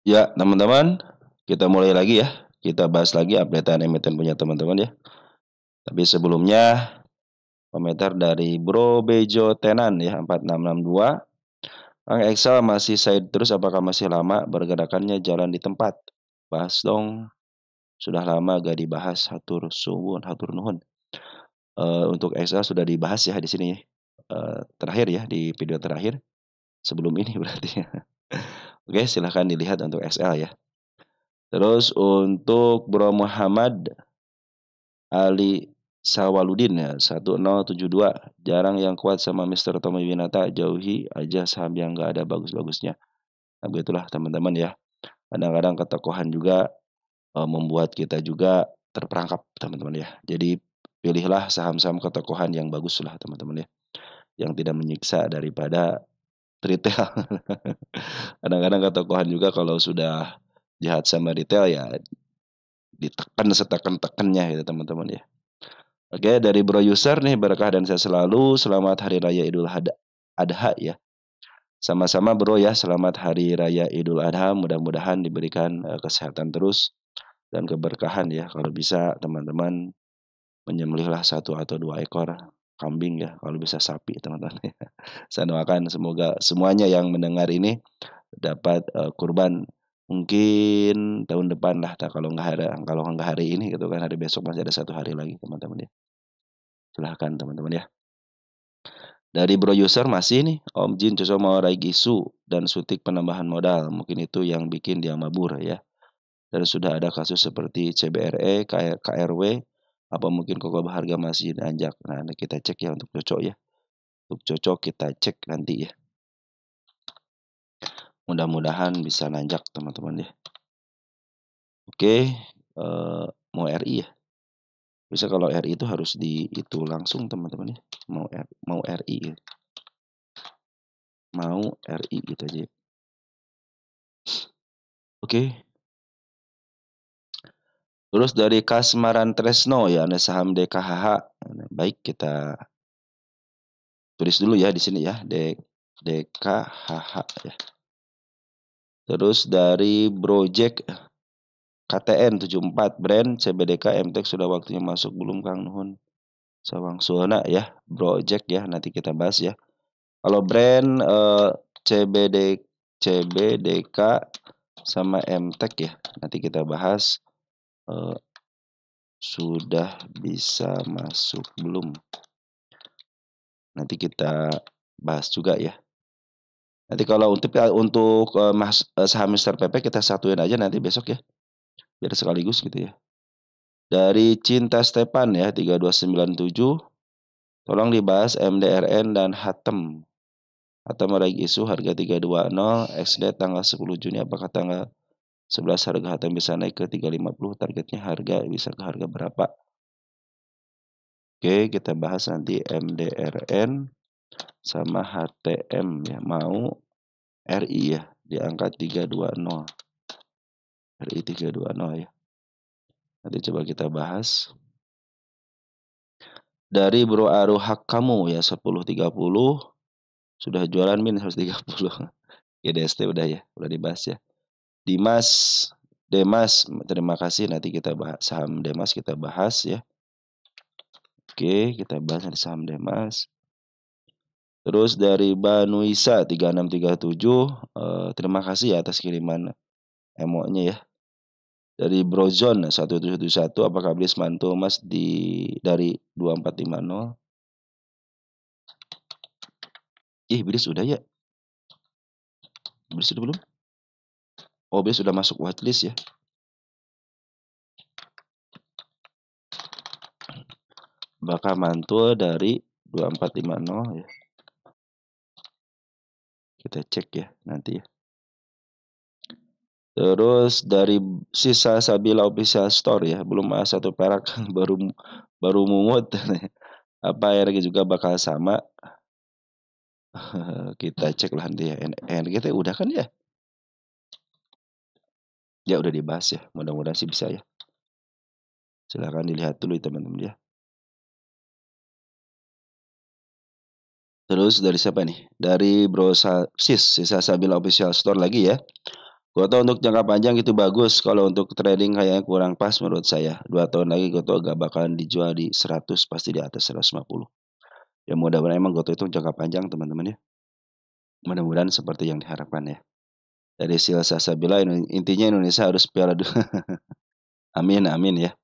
Ya, teman-teman, kita mulai lagi ya. Kita bahas lagi updatean emiten punya teman-teman ya. Tapi sebelumnya, komentar dari Bro Bejo Tenan ya, 4662. Kang Excel masih side terus, apakah masih lama bergerakannya jalan di tempat? Bahas dong, sudah lama gak dibahas. Hatur suwun, hatur nuhun. Untuk Excel sudah dibahas ya di sini. Terakhir ya, di video terakhir. Sebelum ini berarti. Oke, silahkan dilihat untuk Excel ya. Terus untuk Bro Muhammad Ali Sawaludin ya 1072, jarang yang kuat sama Mr. Tommy Winata, jauhi aja saham yang nggak ada bagus-bagusnya. Nah begitulah teman-teman ya, kadang-kadang ketokohan juga membuat kita juga terperangkap teman-teman ya. Jadi pilihlah saham-saham ketokohan yang bagus lah teman-teman ya, yang tidak menyiksa daripada retail. Kadang-kadang ketokohan juga kalau sudah jahat sama retail ya ditekan setekan-tekannya gitu teman-teman ya. Oke, dari Bro User nih, berkah dan sehat selalu. Selamat Hari Raya Idul Adha ya. Sama-sama Bro ya, selamat Hari Raya Idul Adha. Mudah-mudahan diberikan kesehatan terus dan keberkahan ya. Kalau bisa teman-teman menyembelihlah 1 atau 2 ekor kambing ya. Kalau bisa sapi teman-teman. Saya doakan semoga semuanya yang mendengar ini dapat kurban mungkin tahun depan lah. Kalau nggak hari ini gitu kan, hari besok masih ada 1 hari lagi teman-teman ya. Silahkan teman-teman ya. Dari Bro User masih nih, Om Jin cocok mau Raigisu dan suntik penambahan modal. Mungkin itu yang bikin dia mabur ya. Dan sudah ada kasus seperti CBRE, KRW, apa mungkin kok harga masih nanjak. Nah, kita cek ya untuk cocok ya. Untuk cocok kita cek nanti ya. Mudah-mudahan bisa nanjak teman-teman ya. Oke, mau RI ya. Bisa kalau RI itu harus itu langsung teman-teman ya. Mau RI ya. Mau RI gitu aja. Oke. Terus dari Kasmaran Tresno ya, ada saham DKHH. Nah, baik, kita tulis dulu ya di sini ya, DKHH ya. Terus dari Project KTN 74 brand CBDK MTEK sudah waktunya masuk belum Kang Nuhun? Sawang Suwana ya, Project ya, nanti kita bahas ya. Kalau brand CBDK sama MTEK ya, nanti kita bahas sudah bisa masuk belum. Nanti kita bahas juga ya. Nanti kalau untuk saham Mister PP kita satuin aja nanti besok ya. Biar sekaligus gitu ya. Dari Cinta Stepan ya 3297, tolong dibahas MDRN dan Hatem. Hatem meraih isu harga 320, XD tanggal 10 Juni, apakah tanggal 11 harga Hatem bisa naik ke 350, targetnya harga bisa ke harga berapa? Oke, kita bahas nanti MDRN sama HTM ya. Mau RI ya di angka 320. RI 320 ya. Nanti coba kita bahas. Dari Bro Aruhak kamu ya 1030 sudah jualan min 130. Ya DST udah ya, udah dibahas ya. Demas, terima kasih, nanti kita bahas saham Demas, kita bahas ya. Oke, kita bahas nanti saham Demas. Terus dari Banuisa 3637, terima kasih ya atas kiriman emo-nya ya. Dari Brozon 1771, apakah beli mantu Mas dari 2450? Beli sudah ya? Beli sudah belum? Oh, beli sudah masuk watchlist ya. Bakal mantul dari 2450 ya. Kita cek ya nanti ya. Terus dari sisa Sabila Official Store ya, belum A1 perak baru mungut. Apa RG juga bakal sama? Kita cek lah nanti ya. NRG udah kan ya? Ya udah dibahas ya. Mudah-mudahan sih bisa ya. Silahkan dilihat dulu ya teman-teman ya. Terus dari siapa nih? Dari Bro sisa Sabila Official Store lagi ya. Gotoh untuk jangka panjang itu bagus, kalau untuk trading kayaknya kurang pas menurut saya. 2 tahun lagi Gotoh gak bakalan dijual di 100, pasti di atas 150. Ya mudah-mudahan emang Gotoh itu jangka panjang teman-teman ya. Mudah-mudahan seperti yang diharapkan ya. Dari Silsasabila intinya Indonesia harus Piala Amin amin ya.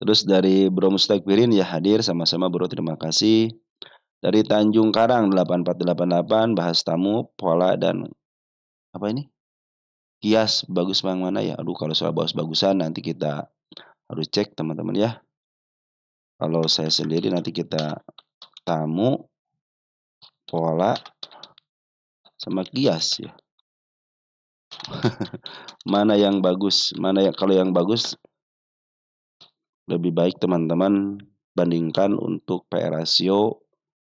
Terus dari Bro Mustakbirin ya hadir sama-sama Bro, terima kasih. Dari Tanjung Karang 8488 bahas tamu, pola dan apa ini? Kias bagus bang mana ya? Aduh kalau soal bagus-bagusan nanti kita harus cek teman-teman ya. Kalau saya sendiri nanti kita tamu, pola, sama kias ya. Mana yang bagus? Mana yang kalau yang bagus lebih baik teman-teman bandingkan untuk PE ratio,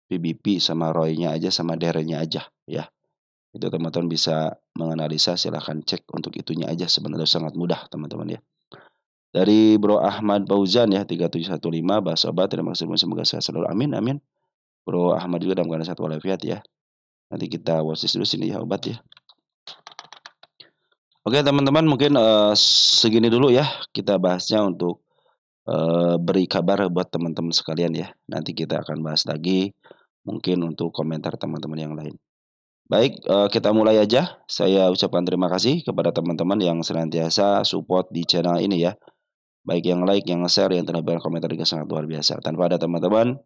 PBP sama ROI-nya aja sama DER-nya aja ya. Itu teman-teman bisa menganalisa, silahkan cek untuk itunya aja, sebenarnya sangat mudah teman-teman ya. Dari Bro Ahmad Fauzan ya 3715 bahas obat, terima kasih semoga sehat selalu, amin amin. Bro Ahmad juga dalam keadaan sehat walafiat ya. Nanti kita watchlist dulu sini ya obat ya. Oke teman-teman mungkin segini dulu ya kita bahasnya untuk beri kabar buat teman-teman sekalian ya. Nanti kita akan bahas lagi mungkin untuk komentar teman-teman yang lain. Baik, kita mulai aja. Saya ucapkan terima kasih kepada teman-teman yang senantiasa support di channel ini ya. Baik yang like, yang share, yang telah berkomentar juga sangat luar biasa. Tanpa ada teman-teman,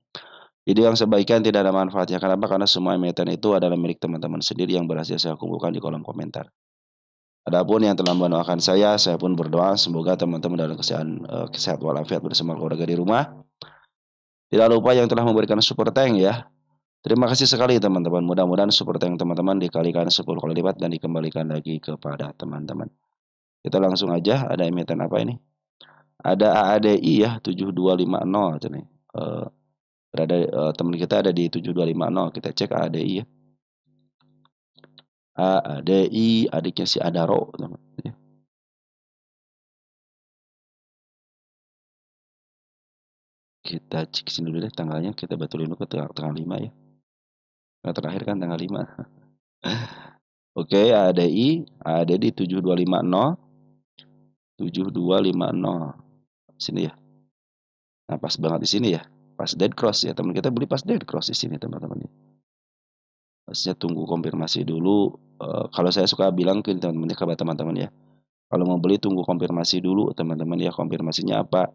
video yang sebaiknya tidak ada manfaatnya. Kenapa? Karena semua emiten itu adalah milik teman-teman sendiri yang berhasil saya kumpulkan di kolom komentar. Adapun yang telah mendoakan saya pun berdoa semoga teman-teman dalam kesehatan walafiat bersama keluarga di rumah. Tidak lupa yang telah memberikan super tank ya. Terima kasih sekali teman-teman. Mudah-mudahan super tank teman-teman dikalikan 10 kali lipat dan dikembalikan lagi kepada teman-teman. Kita langsung aja, ada emiten apa ini? Ada AADI ya 7250 nih. Berada teman kita ada di 7250. Kita cek AADI ya. AADI adiknya si Adaro teman. Kita cek sini dulu deh tanggalnya, kita betulin dulu ke tanggal 5 ya. Nah, terakhir kan tanggal 5. Oke, AADI 7250. 7250. Sini ya. Nah, pas banget di sini ya. Pas dead cross ya, teman kita beli pas dead cross di sini teman-teman. Pasnya tunggu konfirmasi dulu. Kalau saya suka bilang ke teman-teman kepada teman-teman ya. Kalau mau beli tunggu konfirmasi dulu teman-teman ya. Konfirmasinya apa?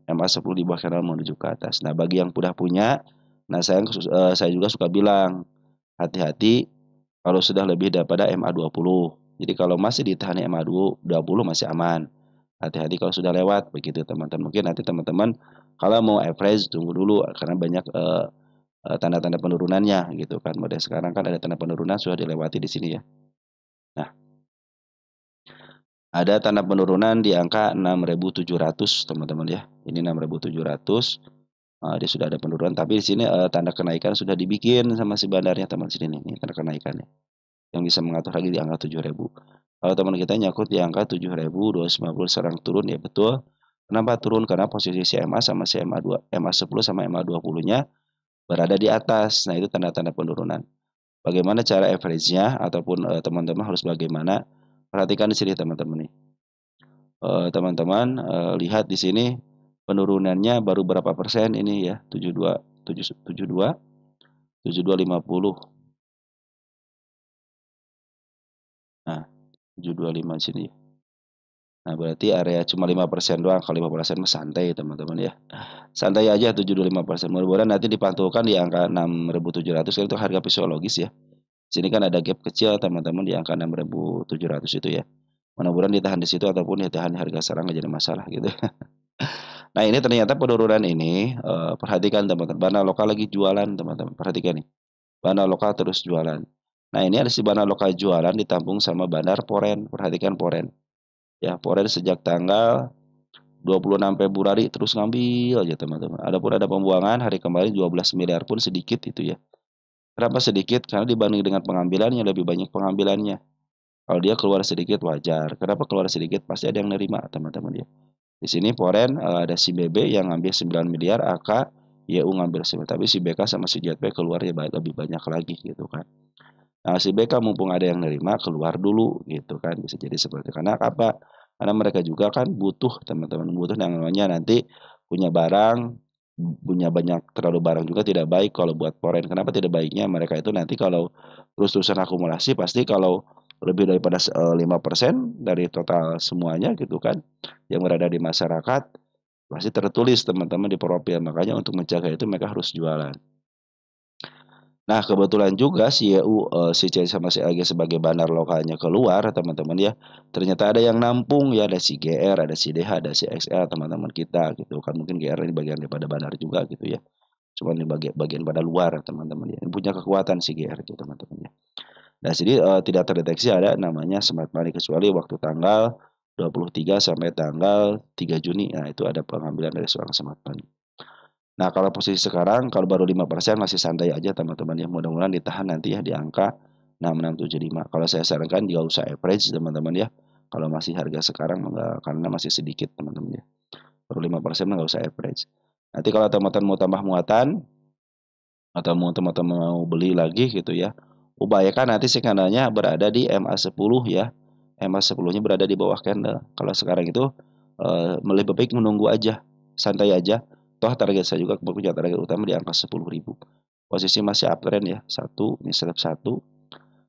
MA10 di bawah kanal menuju ke atas. Nah, bagi yang udah punya, nah saya juga suka bilang hati-hati kalau sudah lebih daripada MA20. Jadi kalau masih ditahan MA20 masih aman. Hati-hati kalau sudah lewat begitu teman-teman. Mungkin nanti teman-teman kalau mau average tunggu dulu karena banyak tanda-tanda penurunannya gitu kan. Model sekarang kan ada tanda penurunan sudah dilewati di sini ya. Nah, ada tanda penurunan di angka 6.700 teman-teman ya. Ini 6.700. Dia sudah ada penurunan tapi di sini tanda kenaikan sudah dibikin sama si bandarnya teman sini nih, tanda kenaikannya. Yang bisa mengatur lagi di angka 7.000. Kalau teman kita nyangkut di angka 7.250 serang turun ya betul. Kenapa turun? Karena posisi CMA sama CMA2, MA10 sama MA20-nya berada di atas. Nah, itu tanda-tanda penurunan. Bagaimana cara average-nya ataupun teman-teman harus bagaimana? Perhatikan di sini teman-teman nih. Teman-teman lihat di sini penurunannya baru berapa persen ini ya? 72 7250. Nah, 725 di sini. Nah, berarti area cuma 5% doang. Kalau 5% mah santai teman-teman ya. Santai aja 7,5%. Mudah-mudahan nanti dipantulkan di angka 6.700 itu harga fisiologis ya. Sini kan ada gap kecil teman-teman di angka 6.700 itu ya. Mudah-mudahan ditahan di situ ataupun ditahan di harga sekarang nggak jadi masalah gitu. Nah, ini ternyata penurunan ini perhatikan teman-teman. Bana lokal lagi jualan teman-teman. Perhatikan nih. Bana lokal terus jualan. Nah, ini ada si bana lokal jualan ditampung sama bandar Poren. Perhatikan Poren. Ya, Poren sejak tanggal 26 Februari terus ngambil aja teman-teman. Adapun ada pembuangan hari kemarin 12 miliar pun sedikit itu ya. Kenapa sedikit? Karena dibanding dengan pengambilannya lebih banyak pengambilannya. Kalau dia keluar sedikit wajar. Kenapa keluar sedikit? Pasti ada yang nerima teman-teman ya. Di sini Poren ada si BB yang ngambil 9 miliar, AK, YU ngambil 9. Tapi si BK sama si JP keluarnya lebih banyak lagi gitu kan. Nah, si BK mumpung ada yang nerima keluar dulu gitu kan, bisa jadi seperti itu. Karena apa? Karena mereka juga kan butuh teman-teman, butuh yang namanya nanti punya barang, punya banyak terlalu barang juga tidak baik kalau buat foreign. Kenapa tidak baiknya? Mereka itu nanti kalau terus-terusan akumulasi pasti kalau lebih daripada 5% dari total semuanya gitu kan yang berada di masyarakat pasti tertulis teman-teman di profil. Makanya untuk mencegah itu mereka harus jualan. Nah, kebetulan juga si YU, si C sama si AG sebagai bandar lokalnya keluar teman-teman ya. Ternyata ada yang nampung ya, ada si GR, ada si DH, ada si XL teman-teman kita gitu kan. Mungkin GR ini bagian daripada bandar juga gitu ya. Cuma ini bagian pada luar teman-teman ya. Ini punya kekuatan si GR itu teman-teman ya. Nah, jadi tidak terdeteksi ada namanya smart money kecuali waktu tanggal 23 sampai tanggal 3 Juni. Nah, itu ada pengambilan dari seorang smart money. Nah, kalau posisi sekarang kalau baru 5% masih santai aja teman-teman ya. Mudah-mudahan ditahan nanti ya di angka 6675. Kalau saya sarankan juga usah average teman-teman ya. Kalau masih harga sekarang enggak, karena masih sedikit teman-teman ya. Baru 5% enggak usah average. Nanti kalau teman-teman mau tambah muatan atau mau teman-teman mau beli lagi gitu ya. Upayakan nanti sinyalnya berada di MA10 ya. MA10-nya berada di bawah candle. Kalau sekarang itu lebih baik menunggu aja, santai aja. Toh target saya juga punya target utama di angka 10.000. Posisi masih uptrend ya. Satu, ini step 1.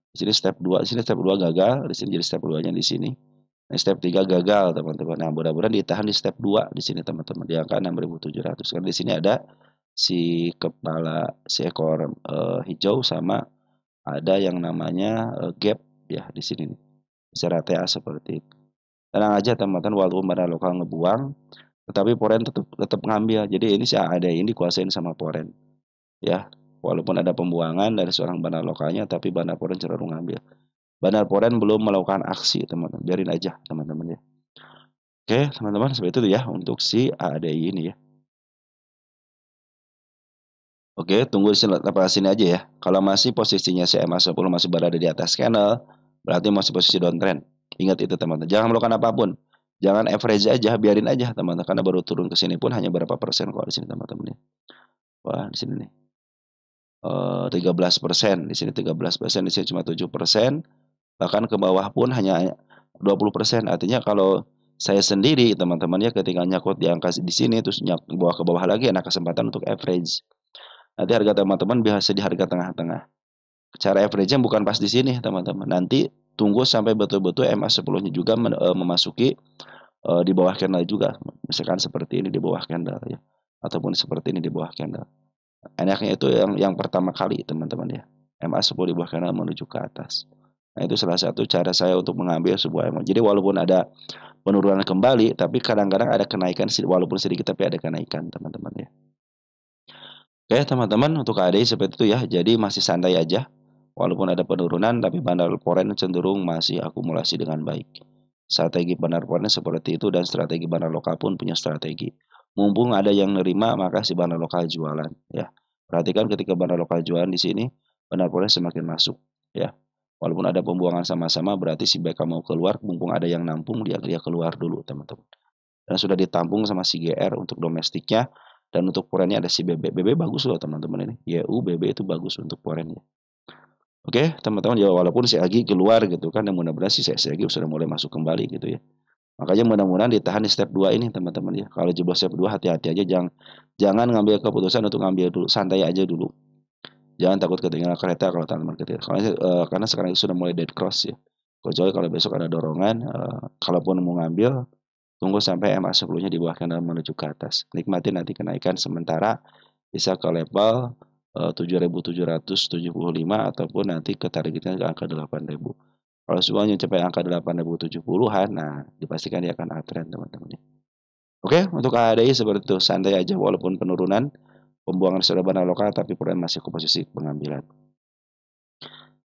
Di sini step 2, di sini step 2 gagal, di sini jadi step 2-nya di sini. Nah, step 3 gagal, teman-teman. Nah, mudah-mudahan ditahan di step 2 di sini, teman-teman. Di angka 6.700. Karena di sini ada si kepala si ekor hijau sama ada yang namanya gap ya di sini nih. Secara TA seperti itu. Tenang aja teman-teman, walaupun bandar lokal ngebuang, tetapi foreign tetap tetap ngambil. Jadi ini sih ada ini dikuasain sama foreign ya. Walaupun ada pembuangan dari seorang bandar lokalnya, tapi bandar foreign cenderung ngambil. Bandar foreign belum melakukan aksi teman-teman, biarin aja teman-teman ya. Oke teman-teman, seperti itu ya untuk si ADI ini ya. Oke, tunggu lepas sini aja ya. Kalau masih posisinya CMA10 masih berada di atas channel, berarti masih posisi downtrend. Ingat itu teman-teman. Jangan melakukan apapun. Jangan average aja, biarin aja teman-teman. Karena baru turun ke sini pun hanya berapa persen kok di sini teman-teman ya. Wah, di sini nih. 13%, di sini 13%, di sini cuma 7%. Bahkan ke bawah pun hanya 20%. Artinya kalau saya sendiri teman-teman ya ketika nyakut di angka di sini terus bawah ke bawah lagi ada kesempatan untuk average. Nanti harga teman-teman biasa di harga tengah-tengah. Cara average-nya bukan pas di sini, teman-teman. Nanti tunggu sampai betul-betul MA10-nya juga memasuki di bawah candle juga. Misalkan seperti ini di bawah candle ya. Ataupun seperti ini di bawah candle. Enaknya itu yang pertama kali, teman-teman ya. MA10 di bawah candle menuju ke atas. Nah, itu salah satu cara saya untuk mengambil sebuah MA. Jadi walaupun ada penurunan kembali, tapi kadang-kadang ada kenaikan walaupun sedikit tapi ada kenaikan, teman-teman ya. Oke teman-teman, untuk KDI seperti itu ya, jadi masih santai aja. Walaupun ada penurunan, tapi bandar foreign cenderung masih akumulasi dengan baik. Strategi bandar foreign seperti itu dan strategi bandar lokal pun punya strategi. Mumpung ada yang nerima, maka si bandar lokal jualan ya. Perhatikan ketika bandar lokal jualan di sini, bandar foreign semakin masuk ya. Walaupun ada pembuangan sama-sama, berarti si BK mau keluar, mumpung ada yang nampung, dia keluar dulu teman-teman. Dan sudah ditampung sama si GR untuk domestiknya. Dan untuk porennya ada si BB. BB bagus loh teman-teman ini. YU BB itu bagus untuk porennya. Oke, teman-teman ya walaupun si Agi keluar gitu kan, dan mudah-mudahan si Agi sudah mulai masuk kembali gitu ya. Makanya mudah-mudahan ditahan di step 2 ini teman-teman ya. Kalau jebol step 2 hati-hati aja, jangan ngambil keputusan untuk ngambil dulu, santai aja dulu. Jangan takut ketinggalan kereta kalau teman-teman ketinggalan. Karena sekarang itu sudah mulai dead cross ya. Kecuali kalau besok ada dorongan, kalaupun mau ngambil tunggu sampai MA10-nya di bawah candle menuju ke atas. Nikmati nanti kenaikan sementara bisa ke level 7.775 ataupun nanti ke targetnya ke angka 8.000. Kalau semuanya mencapai angka 8.070-an, nah dipastikan dia akan uptrend teman-teman. Oke, untuk ADI seperti itu, santai aja walaupun penurunan, pembuangan sudah bandar lokal tapi peran masih ke posisi pengambilan.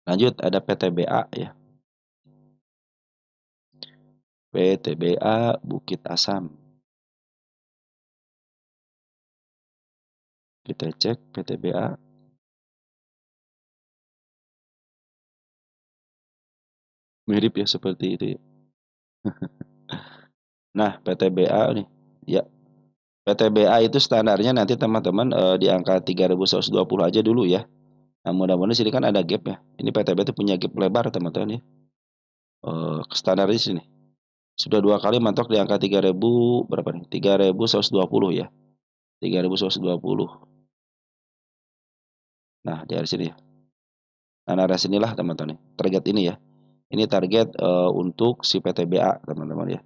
Lanjut ada PTBA ya. PTBA Bukit Asam. Kita cek PTBA. Mirip ya seperti itu ya. Nah, PTBA nih. Ya, PTBA itu standarnya nanti teman-teman di angka 3.120 aja dulu ya. Nah, mudah-mudahan di sini kan ada gap ya. Ini PTB itu punya gap lebar teman-teman ya. Standar di sini. Sudah 2 kali mentok di angka 3000 berapa nih? 3120 ya. 3120. Nah, di sini ya. Nah, dari sinilah teman-teman nih. Target ini ya. Ini target untuk si PTBA teman-teman ya.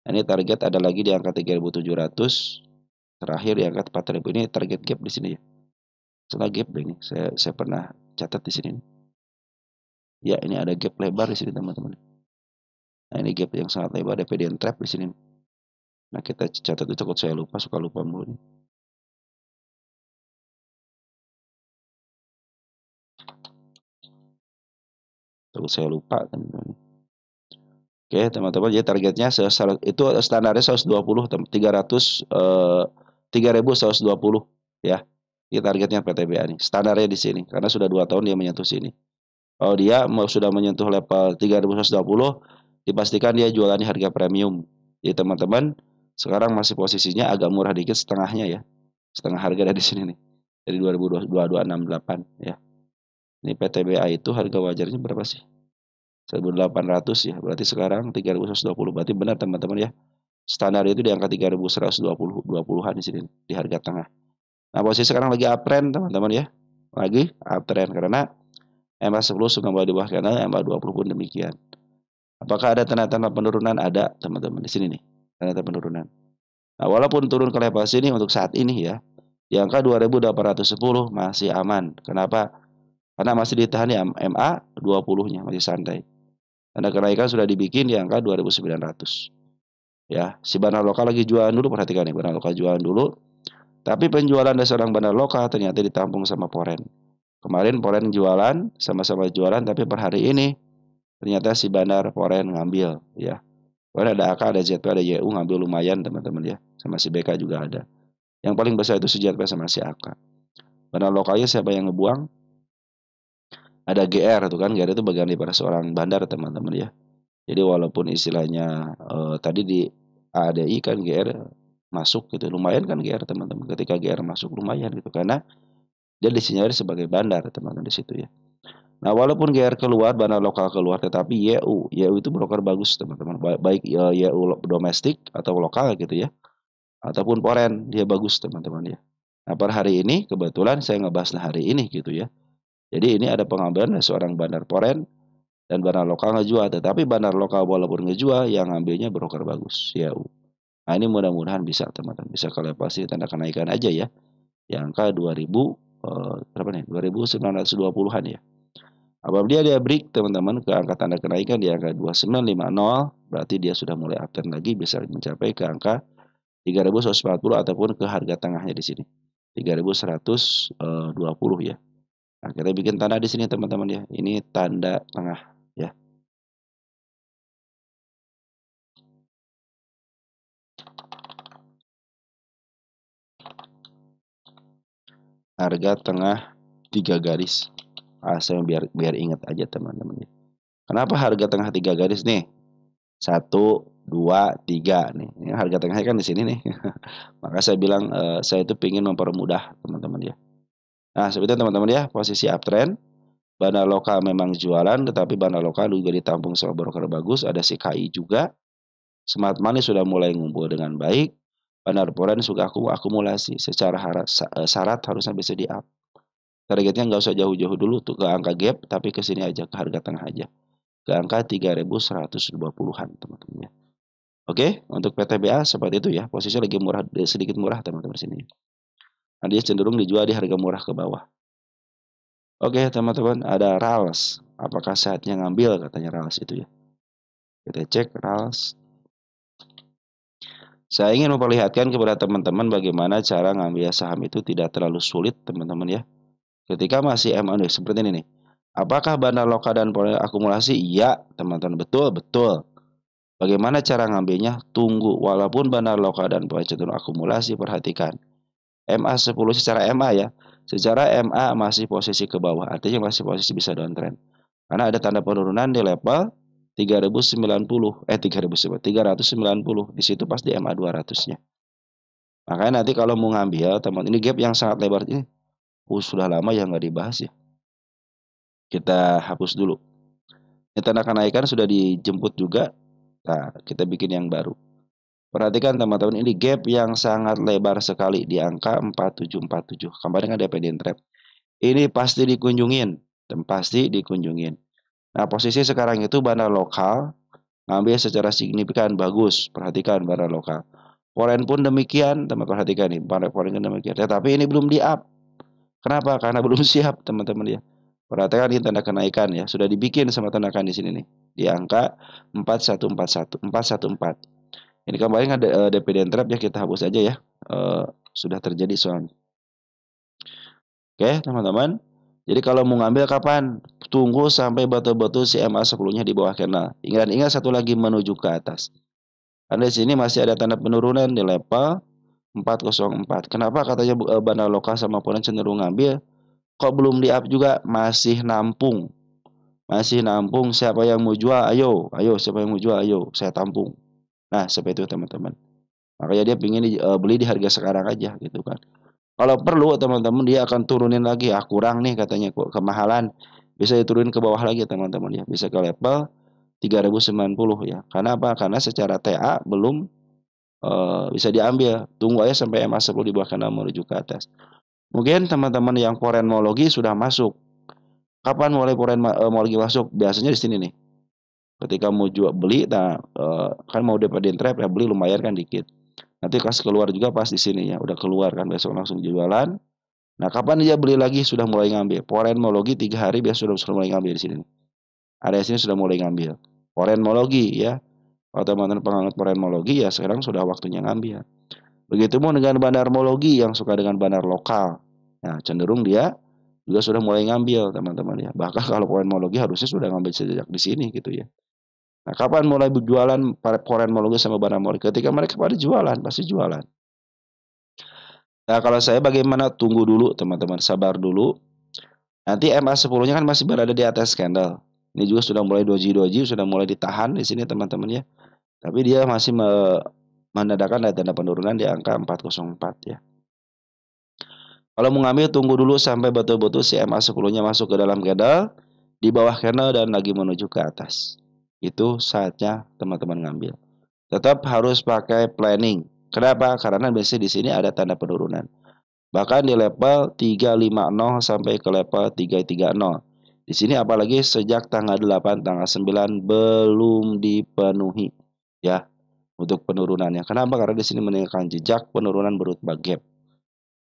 Nah, ini target ada lagi di angka 3700. Terakhir di angka 4000. Ini target gap di sini ya. Setelah gap ini saya pernah catat di sini. Ya, ini ada gap lebar di sini teman-teman. Nah, ini gap yang sangat lebar, ada PDN trap di sini. Nah, kita catat itu, takut saya lupa, suka lupa mulu nih. Takut saya lupa teman-teman. Oke, teman-teman, jadi targetnya itu standarnya 120, 300 3120 ya. Ini targetnya PTBA nih. Standarnya di sini karena sudah 2 tahun dia menyentuh sini. Kalau dia sudah menyentuh level 3120, dipastikan dia jualan di harga premium. Jadi teman-teman, sekarang masih posisinya agak murah dikit, setengahnya ya. Setengah harga dari sini nih. Dari 2268 ya. Ini PTBA itu harga wajarnya berapa sih? 1.800 ya. Berarti sekarang 3.120. Berarti benar teman-teman ya. Standar itu di angka 3.120, 20-an di sini di harga tengah. Nah, posisi sekarang lagi uptrend teman-teman ya. Lagi uptrend karena MA10 sudah mulai di bawah kanal, MA20 pun demikian. Apakah ada tanda-tanda penurunan? Ada teman-teman di sini nih. Tanda-tanda penurunan. Nah, walaupun turun ke level sini untuk saat ini ya, di angka 2810 masih aman. Kenapa? Karena masih ditahan di MA 20-nya, masih santai. Tanda kenaikan sudah dibikin di angka 2900. Ya, si bandar lokal lagi jualan dulu, perhatikan nih, bandar lokal jualan dulu. Tapi penjualan dari seorang bandar lokal ternyata ditampung sama Poren. Kemarin Poren jualan, sama-sama jualan, tapi per hari ini ternyata si bandar Poren ngambil ya. Poren ada AK, ada ZP, ada YU ngambil lumayan teman-teman ya. Sama si BK juga ada. Yang paling besar itu si ZP sama si AK. Bandar lokalnya siapa yang ngebuang? Ada GR tuh kan, GR itu bagian daripada seorang bandar teman-teman ya. Jadi walaupun istilahnya tadi di ADI kan GR masuk gitu, lumayan kan GR teman-teman. Ketika GR masuk lumayan gitu karena dia disinyalir sebagai bandar teman-teman di situ ya. Nah, walaupun GR keluar, bandar lokal keluar, tetapi YU itu broker bagus teman-teman. Baik YU domestik atau lokal gitu ya, ataupun Poren dia bagus teman-teman ya. Nah, per hari ini kebetulan saya ngebahas hari ini gitu ya. Jadi ini ada pengambilan dari seorang bandar Poren dan bandar lokal ngejual, tetapi bandar lokal walaupun ngejual yang ngambilnya broker bagus YU. Nah, ini mudah-mudahan bisa teman-teman, bisa kalau pasti tanda kenaikan aja ya. Yang angka 2000 berapa nih? 2920-an ya. Apabila dia break teman-teman ke angka tanda kenaikan di angka 2950, berarti dia sudah mulai uptrend lagi, bisa mencapai ke angka 3140 ataupun ke harga tengahnya di sini. 3120 ya. Nah, kita bikin tanda di sini teman-teman ya. Ini tanda tengah ya. Harga tengah 3 garis. Saya biar ingat aja teman-teman. Kenapa harga tengah 3 garis nih? 1, 2, 3 nih. Ini harga tengahnya kan di sini nih. Maka saya bilang saya itu ingin mempermudah teman-teman ya. Nah, seperti itu teman-teman ya, posisi uptrend. Bandar lokal memang jualan, tetapi bandar lokal juga ditampung sama broker bagus. Ada CKI juga. Smart Money sudah mulai ngumpul dengan baik. Bandar Poren suka akumulasi. Secara syarat harusnya bisa di-up. Targetnya nggak usah jauh-jauh dulu tuh ke angka gap, tapi ke sini aja, ke harga tengah aja. Ke angka 3120-an teman-teman ya. Oke, untuk PTBA seperti itu ya. Posisinya lagi murah, sedikit murah teman-teman sini. Nah, dia cenderung dijual di harga murah ke bawah. Oke, teman-teman, ada RALS. Apakah saatnya ngambil katanya RALS itu ya. Kita cek RALS. Saya ingin memperlihatkan kepada teman-teman bagaimana cara ngambil saham itu tidak terlalu sulit, teman-teman ya. Ketika masih MA seperti ini nih. Apakah bandar lokal dan akumulasi? Iya, teman-teman. Betul, betul. Bagaimana cara ngambilnya? Tunggu. Walaupun bandar lokal dan cenderung akumulasi, perhatikan. MA10 secara MA ya. Secara MA masih posisi ke bawah. Artinya masih posisi bisa downtrend. Karena ada tanda penurunan di level 3090. 390. Di situ pasti MA 200-nya. Makanya nanti kalau mau ngambil, teman, ini gap yang sangat lebar ini. Sudah lama ya nggak dibahas ya. kita hapus dulu. Ini tanda kenaikan sudah dijemput juga. Nah, kita bikin yang baru. Perhatikan teman-teman, ini gap yang sangat lebar sekali di angka 4747. Kembali dengan dependent trap. Ini pasti dikunjungin dan pasti dikunjungin. Nah, posisi sekarang itu bandar lokal ngambil secara signifikan bagus. Perhatikan bandar lokal. Foreign pun demikian, teman perhatikan nih, bandar foreign pun demikian. Tetapi ini belum di up. Kenapa? Karena belum siap, teman-teman ya. Perhatikan ini tanda kenaikan ya, sudah dibikin sama tanda kenaikan di sini nih. Di angka 4141, 414. Ini kembali ada dividend trap ya, kita hapus aja ya. Sudah terjadi soalnya. Oke, teman-teman. Jadi kalau mau ngambil kapan? Tunggu sampai betul-betul si MA10-nya di bawah candle. Ingat satu lagi menuju ke atas. Karena di sini masih ada tanda penurunan di level 404. Kenapa katanya bandar lokal sama ponen cenderung ngambil? Kok belum di up juga? Masih nampung. Masih nampung. Siapa yang mau jual? Ayo, ayo. Siapa yang mau jual? Ayo, saya tampung. Nah, seperti itu teman-teman. Makanya dia ingin beli di harga sekarang aja gitu kan. Kalau perlu teman-teman dia akan turunin lagi. Ah kurang nih katanya kok kemahalan. Bisa diturunin ke bawah lagi teman-teman ya. Bisa ke level 3090 ya. Karena apa? Karena secara TA belum bisa diambil. Tunggu aja sampai MA10 di bawah kanan menuju ke atas. Mungkin teman-teman yang foreignologi sudah masuk. Kapan mulai foreignologi masuk? Biasanya di sini nih. Ketika mau jual beli, nah kan mau deposit trap ya beli lumayan kan dikit. Nanti pas keluar juga pas di sini ya, udah keluar kan besok langsung jualan. Nah, kapan dia beli lagi sudah mulai ngambil. Foreignologi 3 hari biasa sudah mulai ngambil di sini. Area sini sudah mulai ngambil. Foreignologi ya. Kalau teman-teman penganut foreignologi ya sekarang sudah waktunya ngambil. Begitupun dengan bandarmologi yang suka dengan bandar lokal. Nah, cenderung dia juga sudah mulai ngambil teman-teman ya. Bahkan kalau foreignologi harusnya sudah ngambil sejak di sini gitu ya. Nah, kapan mulai berjualan para foreignologi sama bandarmologi? Ketika mereka pada jualan, pasti jualan. Nah, kalau saya bagaimana? Tunggu dulu teman-teman, sabar dulu. Nanti MA10-nya kan masih berada di atas candle. Ini juga sudah mulai doji-doji, sudah mulai ditahan di sini teman-teman ya. Tapi dia masih menandakan ada tanda penurunan di angka 404 ya. Kalau mau ngambil tunggu dulu sampai betul-betul si MA10-nya masuk ke dalam candle, di bawah candle dan lagi menuju ke atas. Itu saatnya teman-teman ngambil. Tetap harus pakai planning. Kenapa? Karena biasanya di sini ada tanda penurunan. Bahkan di level 350 sampai ke level 330. Di sini apalagi sejak tanggal 8, tanggal 9 belum dipenuhi ya untuk penurunannya. Kenapa? Karena di sini meninggalkan jejak penurunan berupa gap.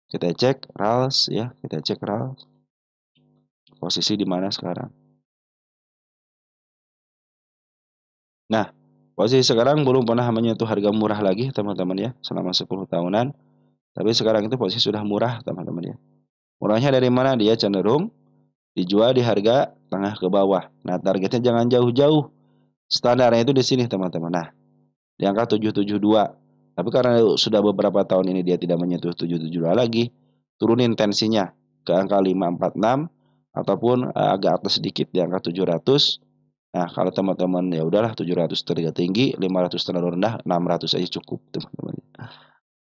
Kita cek RALS ya, kita cek RALS. Posisi di mana sekarang? Nah, posisi sekarang belum pernah menyentuh harga murah lagi, teman-teman ya, selama 10 tahunan. Tapi sekarang itu posisi sudah murah, teman-teman ya. Murahnya dari mana? Dia cenderung dijual di harga tengah ke bawah. Nah, targetnya jangan jauh-jauh. Standarnya itu di sini, teman-teman. Nah, di angka 772. Tapi karena sudah beberapa tahun ini dia tidak menyentuh 772 lagi, turunin tensinya ke angka 546 ataupun agak atas sedikit di angka 700. Nah, kalau teman-teman ya udahlah 700 terlalu tinggi, 500 terlalu rendah, 600 aja cukup, teman-teman.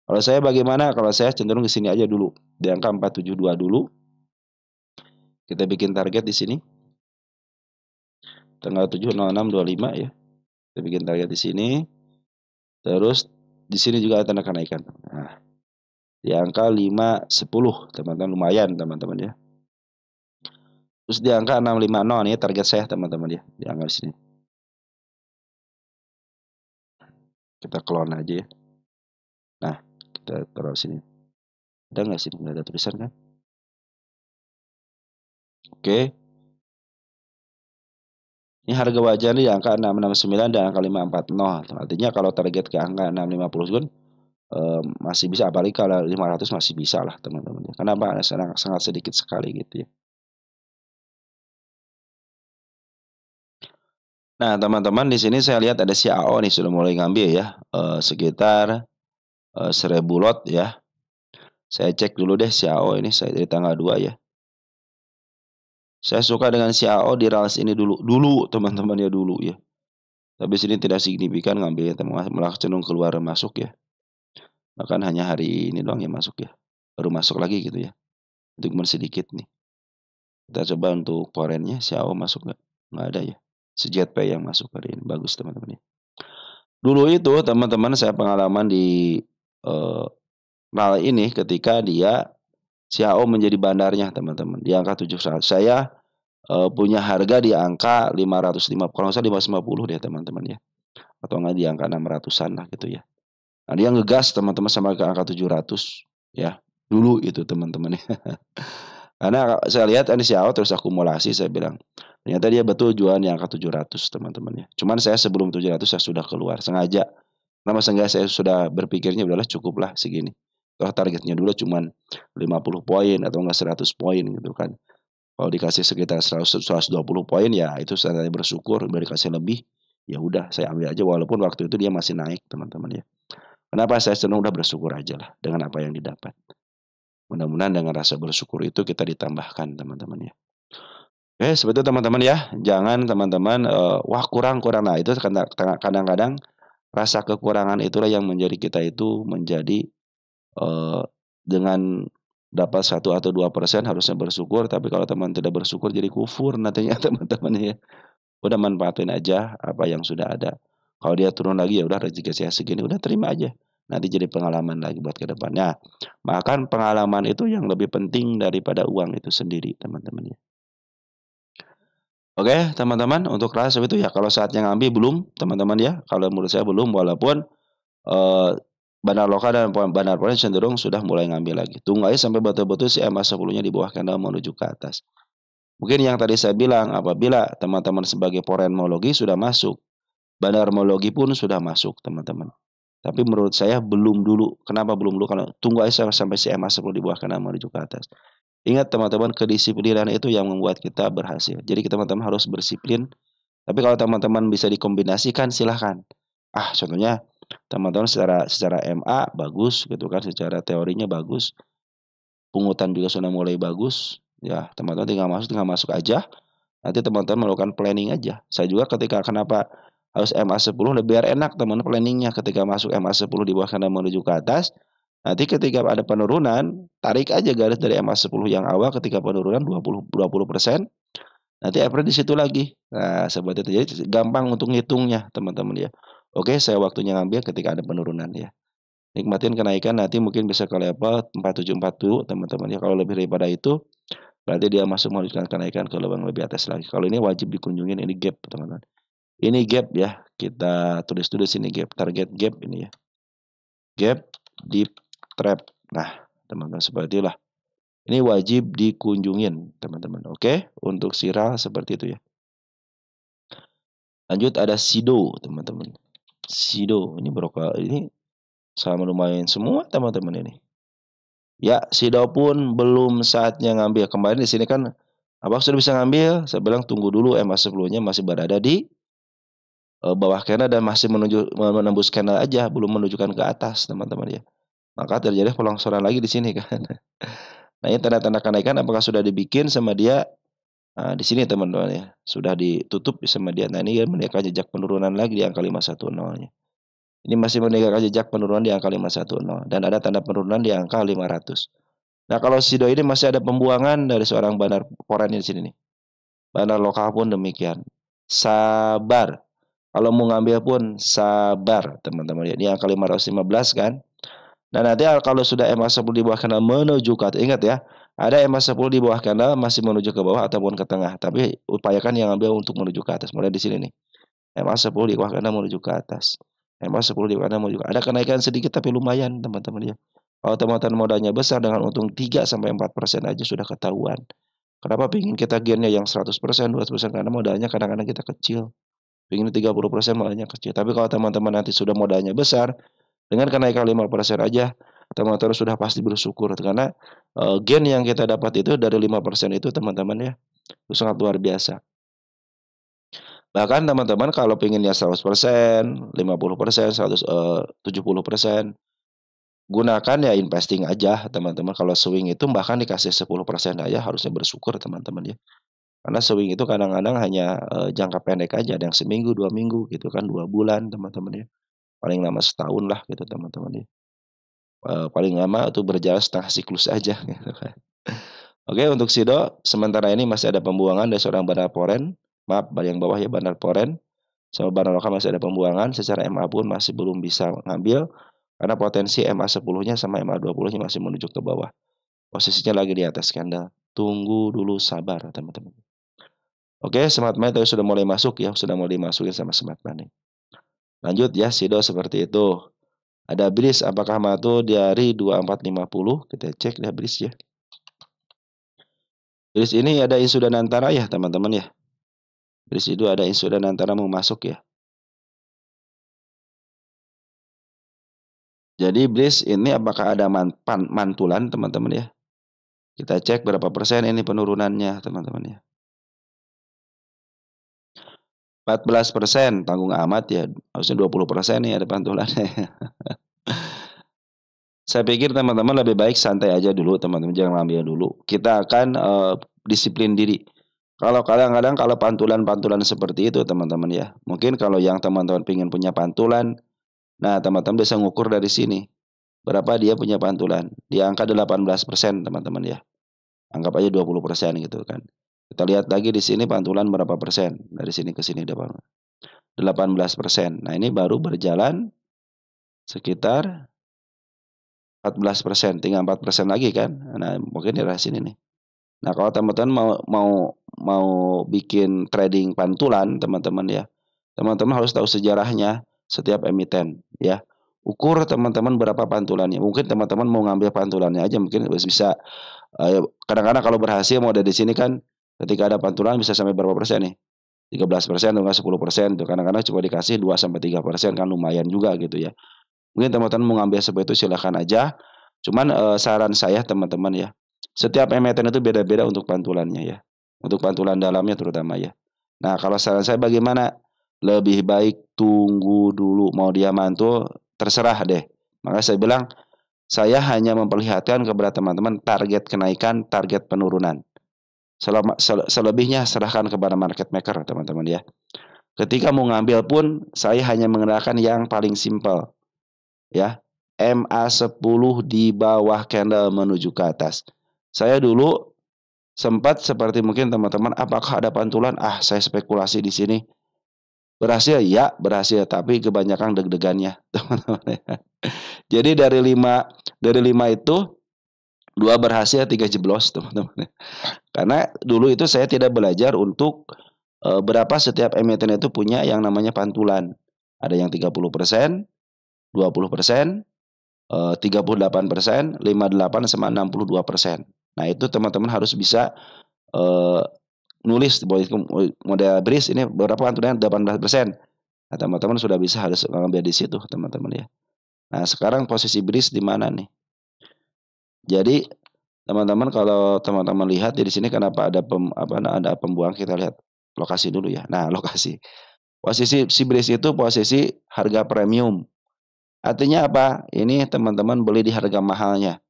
Kalau saya bagaimana? Kalau saya cenderung di sini aja dulu, di angka 472 dulu. Kita bikin target di sini. Tanggal 7/06/25 ya. Kita bikin target di sini. Terus di sini juga ada tanda kenaikan. Nah, di angka 510, teman-teman lumayan teman-teman ya. Terus di angka 650 nih target saya teman-teman ya, di angka sini. Kita clone aja ya. Nah, kita taruh sini. Ada nggak sini? Nggak ada tulisan kan? Oke. Ini harga wajar di angka 669 dan angka 540. Artinya kalau target ke angka 650 kan masih bisa, apalagi kalau 500 masih bisa lah teman-teman ya. Kenapa? Sangat sedikit sekali gitu ya. Nah, teman-teman di sini saya lihat ada si AO nih sudah mulai ngambil ya, sekitar 1000 lot ya. Saya cek dulu deh si AO ini saya dari tanggal 2 ya. Saya suka dengan si AO di RALS ini dulu teman-teman ya dulu ya. Tapi sini tidak signifikan ngambilnya, malah cenderung keluar masuk ya. Bahkan hanya hari ini doang ya masuk ya. Baru masuk lagi gitu ya. Itu cuma sedikit nih. Kita coba untuk foreign-nya Xiao masuk nggak? Nggak ada ya. Si yang masuk hari ini, bagus teman-teman ya. Dulu itu teman-teman saya pengalaman di, eee, hal ini ketika dia Xiao menjadi bandarnya teman-teman, di angka 700. Saya, punya harga di angka 505 kalau nggak salah 550 deh teman-teman ya, atau nggak di angka 600-an lah gitu ya. Nah dia ngegas teman-teman sampai ke angka 700 ya, dulu itu teman-teman ya. Karena saya lihat ini Xiao terus akumulasi saya bilang, ternyata dia betul jual di angka 700 teman-teman ya. Cuman saya sebelum 700 saya sudah keluar sengaja. Karena sengaja saya sudah berpikirnya udahlah cukuplah segini. Toh targetnya dulu cuman 50 poin atau enggak 100 poin gitu kan. Kalau dikasih sekitar 100 120 poin ya itu saya bersyukur, udah dikasih lebih, ya udah saya ambil aja walaupun waktu itu dia masih naik teman-teman ya. Kenapa saya senang udah bersyukur aja lah dengan apa yang didapat. Mudah-mudahan dengan rasa bersyukur itu kita ditambahkan teman-teman ya. Oke, seperti itu teman-teman ya. Jangan teman-teman, wah kurang kurang. Nah itu kadang-kadang rasa kekurangan itulah yang menjadi kita itu menjadi, dengan dapat 1 atau 2% harusnya bersyukur, tapi kalau teman tidak bersyukur jadi kufur nantinya teman-teman ya. Udah manfaatin aja apa yang sudah ada. Kalau dia turun lagi, ya udah rezeki saya segini, udah terima aja. Nanti jadi pengalaman lagi buat ke depannya. Bahkan pengalaman itu yang lebih penting daripada uang itu sendiri, teman-teman ya. Oke, teman-teman, untuk rasa itu ya kalau saatnya ngambil belum, teman-teman ya. Kalau menurut saya belum, walaupun Eee, bandar lokal dan bandar foreign cenderung sudah mulai ngambil lagi. Tunggu aja sampai betul-betul si EMA 10-nya di bawah candle menuju ke atas. Mungkin yang tadi saya bilang, apabila teman-teman sebagai foreign-mologi sudah masuk, bandarmologi pun sudah masuk, teman-teman. Tapi menurut saya belum dulu. Kenapa belum dulu? Karena tunggu aja sampai si EMA 10 di bawah candle menuju ke atas. Ingat teman-teman, kedisiplinan itu yang membuat kita berhasil. Jadi teman-teman harus disiplin, tapi kalau teman-teman bisa dikombinasikan silahkan. Contohnya teman-teman secara secara MA bagus gitu kan, secara teorinya bagus, pungutan juga sudah mulai bagus, ya teman-teman tinggal masuk aja, nanti teman-teman melakukan planning aja. Saya juga ketika kenapa harus MA 10 biar enak teman planningnya ketika masuk MA 10 di bawah kanan menuju ke atas, nanti ketika ada penurunan, tarik aja garis dari MA 10 yang awal ketika penurunan 20%, nanti April di situ lagi. Nah, seperti itu. Jadi gampang untuk ngitungnya, teman-teman ya. Oke, saya waktunya ngambil ketika ada penurunan ya. Nikmatin kenaikan nanti mungkin bisa ke level 4740 teman-teman ya. Kalau lebih daripada itu, berarti dia masuk melanjutkan kenaikan ke lubang lebih atas lagi. Kalau ini wajib dikunjungin ini gap, teman-teman. Ini gap ya. Kita tulis dulu sini gap, target gap ini ya. Gap, deep, trap. Nah, teman-teman seperti itulah. Ini wajib dikunjungin, teman-teman. Oke, untuk Sira seperti itu ya. Lanjut ada Sido, teman-teman. Sido, ini broker ini sama lumayan semua teman-teman ini. Ya, Sido pun belum saatnya ngambil. Kemarin di sini kan Abang sudah bisa ngambil, saya bilang tunggu dulu MA 10-nya masih berada di bawah candle dan masih menembus candle aja, belum menunjukkan ke atas, teman-teman ya. Maka terjadi pelongsoran lagi di sini kan. Nah, ini tanda-tanda kenaikan apakah sudah dibikin sama dia. Nah, di sini teman-teman ya, sudah ditutup sama dia. Nah, ini meninggalkan jejak penurunan lagi di angka 510-nya. Ini masih meninggalkan jejak penurunan di angka 510 dan ada tanda penurunan di angka 500. Nah, kalau Sido ini masih ada pembuangan dari seorang bandar foreign di sini nih. Bandar lokal pun demikian. Sabar. Kalau mau ngambil pun sabar, teman-teman. Ini angka 515 kan. Nah, nanti kalau sudah MA 10 di bawah kanal menuju ke atas, ingat ya, ada MA 10 di bawah kanal masih menuju ke bawah ataupun ke tengah, tapi upayakan yang ambil untuk menuju ke atas. Mulai di sini nih. MA 10 di bawah kanal menuju ke atas. MA 10 di bawah kanan menuju ada kenaikan sedikit tapi lumayan, teman-teman ya. Kalau teman-teman modalnya besar dengan untung 3 sampai 4% aja sudah ketahuan. Kenapa pingin kita gainnya yang 100%, 200% karena modalnya kadang-kadang kita kecil. Pingin 30% modalnya kecil. Tapi kalau teman-teman nanti sudah modalnya besar, dengan kenaikan 5% aja, teman-teman sudah pasti bersyukur karena gain yang kita dapat itu dari 5% itu teman-teman ya, itu sangat luar biasa. Bahkan teman-teman kalau pengennya 100%, 50%, 70%, gunakan ya investing aja teman-teman. Kalau swing itu bahkan dikasih 10% aja harusnya bersyukur teman-teman ya. Karena swing itu kadang-kadang hanya, jangka pendek aja, ada yang seminggu, 2 minggu gitu kan, 2 bulan teman-teman ya. Paling lama setahun lah gitu teman-teman ya. Paling lama itu berjalan setengah siklus aja gitu kan. Oke, untuk Sido sementara ini masih ada pembuangan dari seorang Bandar Poren. Maaf, yang bawah ya Bandar Poren. Sama Bandar Lokal masih ada pembuangan. Secara MA pun masih belum bisa ngambil karena potensi MA 10-nya sama MA 20-nya masih menuju ke bawah. Posisinya lagi di atas candle. Tunggu dulu, sabar teman-teman. Oke, Smart Money tadi sudah mulai masuk ya, sudah mulai dimasukin sama Smart Money. Lanjut ya, Sido seperti itu. Ada BRIS, apakah matu di hari 2450? Kita cek ya BRIS ya. BRIS ini ada isu dan antara ya teman-teman ya. BRIS itu ada isu dan antara mau masuk ya. Jadi BRIS ini apakah ada mantulan teman-teman ya. Kita cek berapa persen ini penurunannya teman-teman ya. 14%, tanggung amat ya. Harusnya 20% nih ada pantulannya. Saya pikir teman-teman lebih baik santai aja dulu teman-teman, jangan ambil dulu. Kita akan disiplin diri. Kalau kadang-kadang kalau pantulan-pantulan seperti itu teman-teman ya. Mungkin kalau yang teman-teman ingin punya pantulan, nah teman-teman bisa ngukur dari sini. Berapa dia punya pantulan. Di angka 18% teman-teman ya. Anggap aja 20% gitu kan. Kita lihat lagi di sini pantulan berapa persen. Dari sini ke sini 18%. Nah ini baru berjalan sekitar 14%, tinggal 4% lagi kan. Nah, mungkin di daerah sini nih. Nah, kalau teman-teman mau bikin trading pantulan, teman-teman ya. Teman-teman harus tahu sejarahnya setiap emiten ya. Ukur teman-teman berapa pantulannya. Mungkin teman-teman mau ngambil pantulannya aja mungkin bisa kadang-kadang kalau berhasil mau ada di sini kan ketika ada pantulan bisa sampai berapa persen nih? 13% atau 10% tuh. Kadang-kadang cuma dikasih 2 sampai 3% kan lumayan juga gitu ya. Mungkin teman-teman mau ngambil seperti itu silahkan aja. Cuman saran saya teman-teman ya, setiap emiten itu beda-beda untuk pantulannya ya. Untuk pantulan dalamnya terutama ya. Nah, kalau saran saya bagaimana? Lebih baik tunggu dulu mau dia mantul, terserah deh. Makanya saya bilang saya hanya memperlihatkan kepada teman-teman target kenaikan, target penurunan. Selebihnya serahkan kepada market maker teman-teman ya. Ketika mau ngambil pun saya hanya menggunakan yang paling simpel ya. MA10 di bawah candle menuju ke atas. Saya dulu sempat seperti mungkin teman-teman, apakah ada pantulan? Saya spekulasi di sini. Berhasil? Ya, berhasil, tapi kebanyakan deg-degannya, teman-teman. Jadi dari lima itu dua berhasil, 3 jeblos, teman-teman. Karena dulu itu saya tidak belajar untuk berapa setiap emiten itu punya yang namanya pantulan. Ada yang 30%, 20%, 38%, 58 sama 62%. Nah, itu teman-teman harus bisa nulis model BRIS ini berapa pantulannya 18%. Nah, teman-teman sudah bisa harus ngambil di situ, teman-teman ya. Nah, sekarang posisi BRIS di mana nih? Jadi, teman-teman kalau teman-teman lihat di sini kenapa ada pembuang, kita lihat lokasi dulu ya. Nah, lokasi. Posisi si BRIS itu posisi harga premium. Artinya apa? Ini teman-teman beli di harga mahalnya.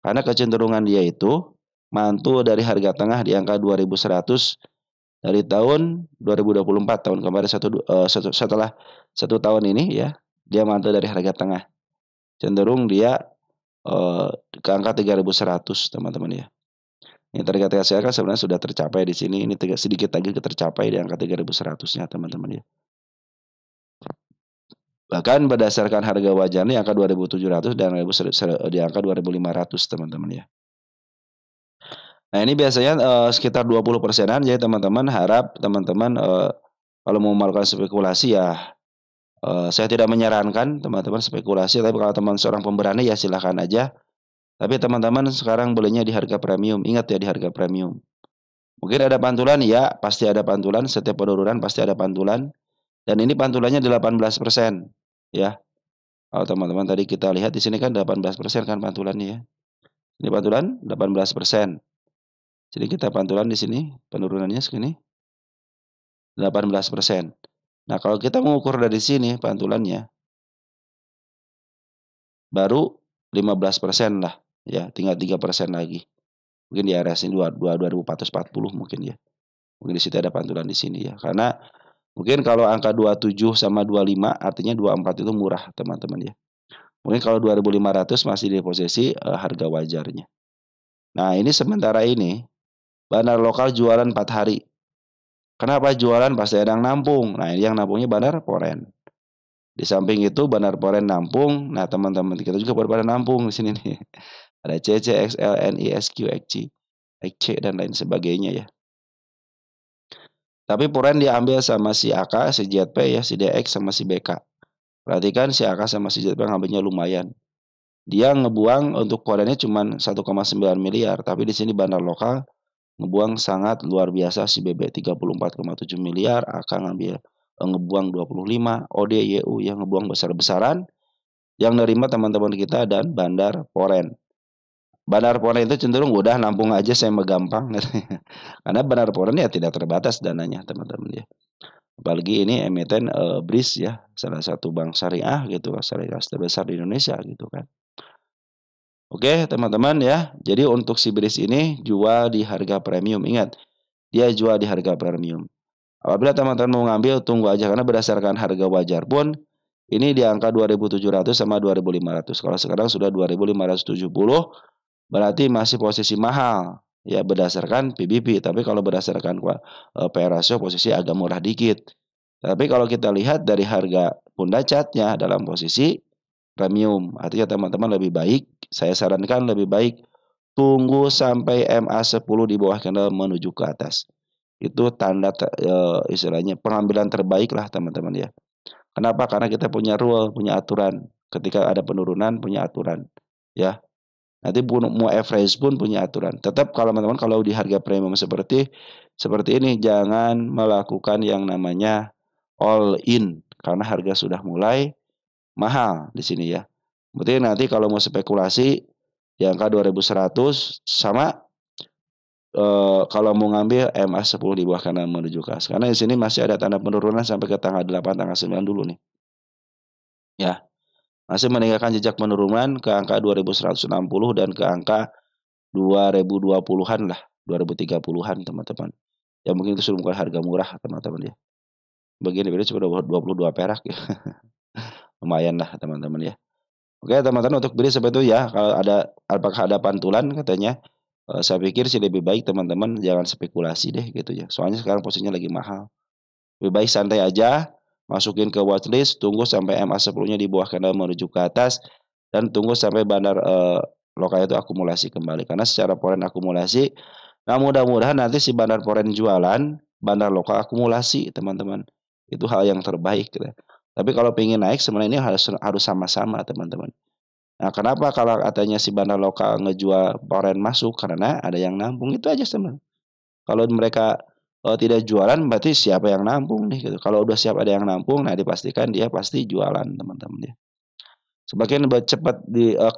Karena kecenderungan dia itu mantul dari harga tengah di angka 2100 dari tahun 2024 tahun kemarin setelah 1 tahun ini ya, dia mantul dari harga tengah. Cenderung dia ke angka 3100 teman-teman ya. Ini target saya kan sebenarnya sudah tercapai di sini. Ini sedikit lagi tercapai di angka 3100-nya teman-teman ya. Bahkan berdasarkan harga wajarnya angka 2700 dan di angka 2500 teman-teman ya. Nah, ini biasanya sekitar 20%-an jadi teman-teman harap teman-teman kalau mau melakukan spekulasi ya saya tidak menyarankan teman-teman spekulasi, tapi kalau teman seorang pemberani ya silahkan aja. Tapi teman-teman sekarang belinya di harga premium. Ingat ya di harga premium. Mungkin ada pantulan ya, pasti ada pantulan, setiap penurunan pasti ada pantulan. Dan ini pantulannya 18% ya. Kalau teman-teman tadi kita lihat di sini kan 18% kan pantulannya ya. Ini pantulan 18%. Jadi kita pantulan di sini penurunannya segini 18%. Nah, kalau kita mengukur dari sini pantulannya baru 15% lah ya, tinggal 3% lagi. Mungkin di area sini 2440 mungkin ya. Mungkin di situ ada pantulan di sini ya. Karena mungkin kalau angka 27 sama 25 artinya 24 itu murah, teman-teman ya. Mungkin kalau 2500 masih di posisi harga wajarnya. Nah, ini sementara ini bandar lokal jualan 4 hari. Kenapa jualan? Pasti ada yang nampung. Nah, ini yang nampungnya bandar Poren. Di samping itu bandar Poren nampung, nah teman-teman kita juga pada nampung di sini nih. Ada CC, XL, NI, SQ, XC, XC dan lain sebagainya ya. Tapi Poren diambil sama si AK, si JP ya, si DX sama si BK. Perhatikan si AK sama si JP ngambilnya lumayan. Dia ngebuang untuk Porennya cuma 1,9 miliar, tapi di sini bandar lokal ngebuang sangat luar biasa si BB 34,7 miliar, AK ngebuang 25, OD, YU yang ngebuang besar-besaran, yang nerima teman-teman kita dan Bandar Poren. Bandar Poren itu cenderung udah nampung aja saya mah gampang. Karena Bandar Poren ya tidak terbatas dananya teman-teman ya. Apalagi ini emiten BRIS ya, salah satu bank syariah gitu, syariah terbesar di Indonesia gitu kan. Oke teman-teman ya, jadi untuk si BRIS ini jual di harga premium, ingat dia jual di harga premium. Apabila teman-teman mau ngambil tunggu aja karena berdasarkan harga wajar pun ini di angka 2.700 sama 2.500. Kalau sekarang sudah 2.570 berarti masih posisi mahal ya berdasarkan PBB. Tapi kalau berdasarkan PR ratio posisi agak murah dikit. Tapi kalau kita lihat dari harga Punda catnya dalam posisi premium. Artinya teman-teman lebih baik, saya sarankan lebih baik tunggu sampai MA10 di bawah candle menuju ke atas. Itu tanda istilahnya pengambilan terbaik lah teman-teman ya. Kenapa? Karena kita punya rule, punya aturan. Ketika ada penurunan punya aturan ya. Nanti mau average pun punya aturan. Tetap kalau teman-teman kalau di harga premium seperti ini jangan melakukan yang namanya all in karena harga sudah mulai mahal di sini ya. Berarti nanti kalau mau spekulasi di angka 2100 sama kalau mau ngambil MA10 di bawah kanan menuju ke atas. Karena di sini masih ada tanda penurunan sampai ke tanggal 8, tanggal 9 dulu nih. Ya, masih meninggalkan jejak penurunan ke angka 2160 dan ke angka 2020-an lah, 2030-an teman-teman. Ya mungkin itu sudah bukan harga murah teman-teman ya. Begini beda cuma 22 perak ya. Lumayan lah teman-teman ya. Oke teman-teman untuk beli seperti itu ya. Kalau ada apakah ada pantulan katanya, saya pikir sih lebih baik teman-teman jangan spekulasi deh gitu ya. Soalnya sekarang posisinya lagi mahal. Lebih baik santai aja, masukin ke watchlist, tunggu sampai MA10-nya di bawah candle menuju ke atas dan tunggu sampai bandar lokal itu akumulasi kembali. Karena secara poren akumulasi, nah mudah-mudahan nanti si bandar poren jualan, bandar lokal akumulasi teman-teman. Itu hal yang terbaik gitu. Tapi kalau pengen naik sebenarnya ini harus sama-sama teman-teman. Nah, kenapa kalau katanya si bandar lokal ngejual poren masuk karena ada yang nampung itu aja teman. Kalau mereka tidak jualan berarti siapa yang nampung nih gitu. Kalau udah siap ada yang nampung, nah dipastikan dia pasti jualan teman-teman ya. Semakin cepat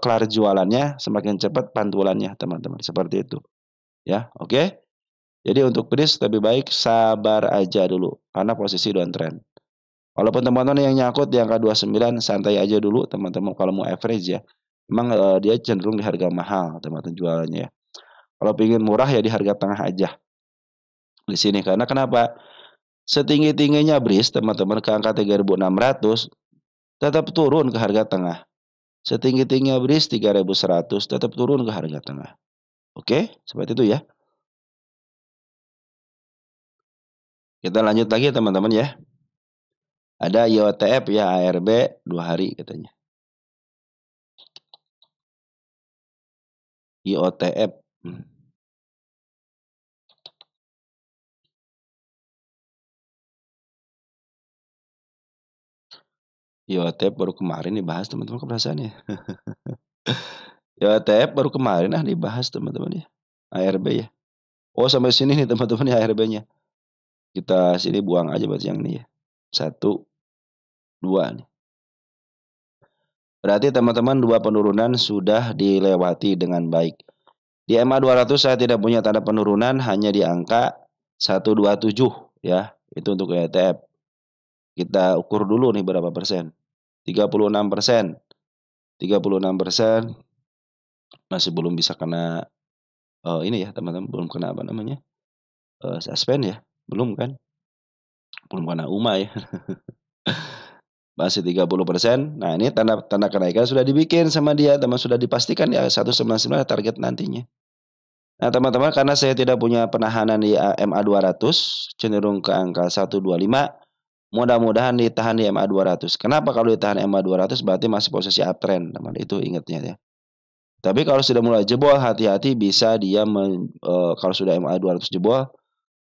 kelar jualannya, semakin cepat pantulannya teman-teman. Seperti itu. Ya, oke. Jadi untuk BRIS lebih baik sabar aja dulu karena posisi downtrend. Walaupun teman-teman yang nyangkut di angka 29 santai aja dulu teman-teman kalau mau average ya. Memang dia cenderung di harga mahal teman-teman jualannya ya. Kalau pengen murah ya di harga tengah aja. Di sini karena kenapa? Setinggi-tingginya BRIS teman-teman ke angka 3.600 tetap turun ke harga tengah. Setinggi-tingginya BRIS 3.100 tetap turun ke harga tengah. Oke, seperti itu ya. Kita lanjut lagi teman-teman ya. Ada IOTF ya ARB 2 hari katanya. IOTF. IOTF baru kemarin dibahas teman-teman keberadaannya. IOTF baru kemarin dibahas teman-teman ya. ARB ya. Oh sampai sini nih teman-teman ya ARB-nya. Kita sini buang aja buat yang ini ya. 1, 2 nih. Berarti teman-teman dua penurunan sudah dilewati dengan baik. Di MA 200 saya tidak punya tanda penurunan hanya di angka 127 ya. Itu untuk ETF. Kita ukur dulu nih berapa persen. 36%. 36% masih belum bisa kena ini ya teman-teman belum kena apa namanya? Suspend ya. Belum kan? Belum kena UMA ya. Masih 30%. Nah, ini tanda kenaikan sudah dibikin sama dia, teman sudah dipastikan ya 199 target nantinya. Nah, teman-teman, karena saya tidak punya penahanan di MA 200, cenderung ke angka 125, mudah-mudahan ditahan di MA 200. Kenapa kalau ditahan MA 200 berarti masih posisi uptrend, teman. Itu ingatnya ya. Tapi kalau sudah mulai jebol, hati-hati bisa dia kalau sudah MA 200 jebol,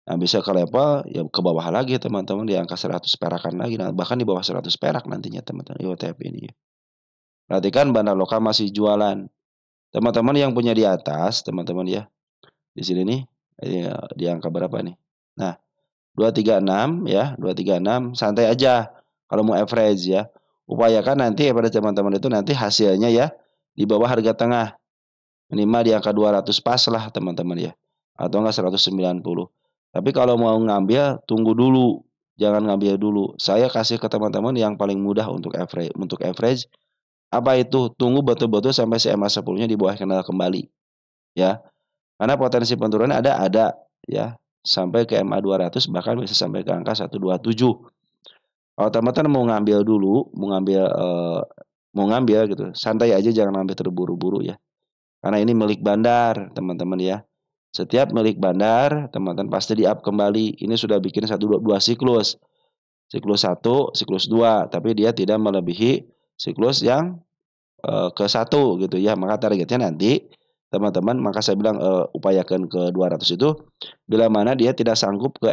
nah bisa ke level ya ke bawah lagi teman-teman di angka 100 perakan lagi, nah, bahkan di bawah 100 perak nantinya teman-teman IOTF ini. Perhatikan bandar lokal masih jualan. Teman-teman yang punya di atas, teman-teman ya. Di sini nih, ya, di angka berapa nih? Nah, 236 ya, 236 santai aja kalau mau average ya. Upayakan nanti pada teman-teman itu nanti hasilnya ya di bawah harga tengah. Minimal di angka 200 pas lah teman-teman ya. Atau enggak 190. Tapi kalau mau ngambil tunggu dulu. Jangan ngambil dulu. Saya kasih ke teman-teman yang paling mudah untuk average. Apa itu? Tunggu betul-betul sampai si EMA 10-nya di bawah kenal kembali ya. Karena potensi penurunan ada ya. Sampai ke MA 200 bahkan bisa sampai ke angka 127. Kalau teman-teman mau ngambil dulu, mau ngambil gitu, santai aja jangan ngambil terburu-buru ya. Karena ini milik bandar, teman-teman ya. Setiap milik bandar, teman-teman pasti di-up kembali. Ini sudah bikin dua siklus. Siklus 1, siklus 2, tapi dia tidak melebihi siklus yang ke-1 gitu ya. Maka targetnya nanti teman-teman, maka saya bilang upayakan ke 200 itu bila mana dia tidak sanggup ke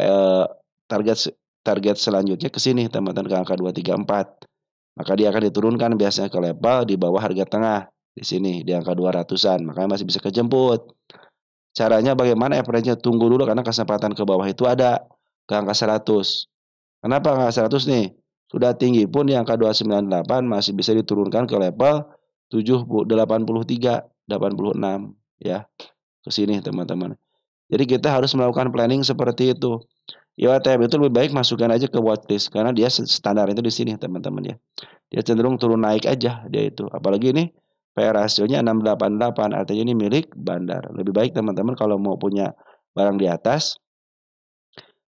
target target selanjutnya ke sini teman-teman, ke angka 234. Maka dia akan diturunkan biasanya ke level di bawah harga tengah di sini di angka 200-an, makanya masih bisa kejemput. Caranya bagaimana average-nya? Tunggu dulu karena kesempatan ke bawah itu ada ke angka 100. Kenapa angka 100 nih? Sudah tinggi pun di angka 298 masih bisa diturunkan ke level 83, 86 ya. Ke sini teman-teman. Jadi kita harus melakukan planning seperti itu. IOTF itu lebih baik masukkan aja ke watchlist karena dia standar itu di sini teman-teman ya. Dia cenderung turun naik aja dia itu. Apalagi ini PR rasionya 688 artinya ini milik bandar. Lebih baik teman-teman kalau mau punya barang di atas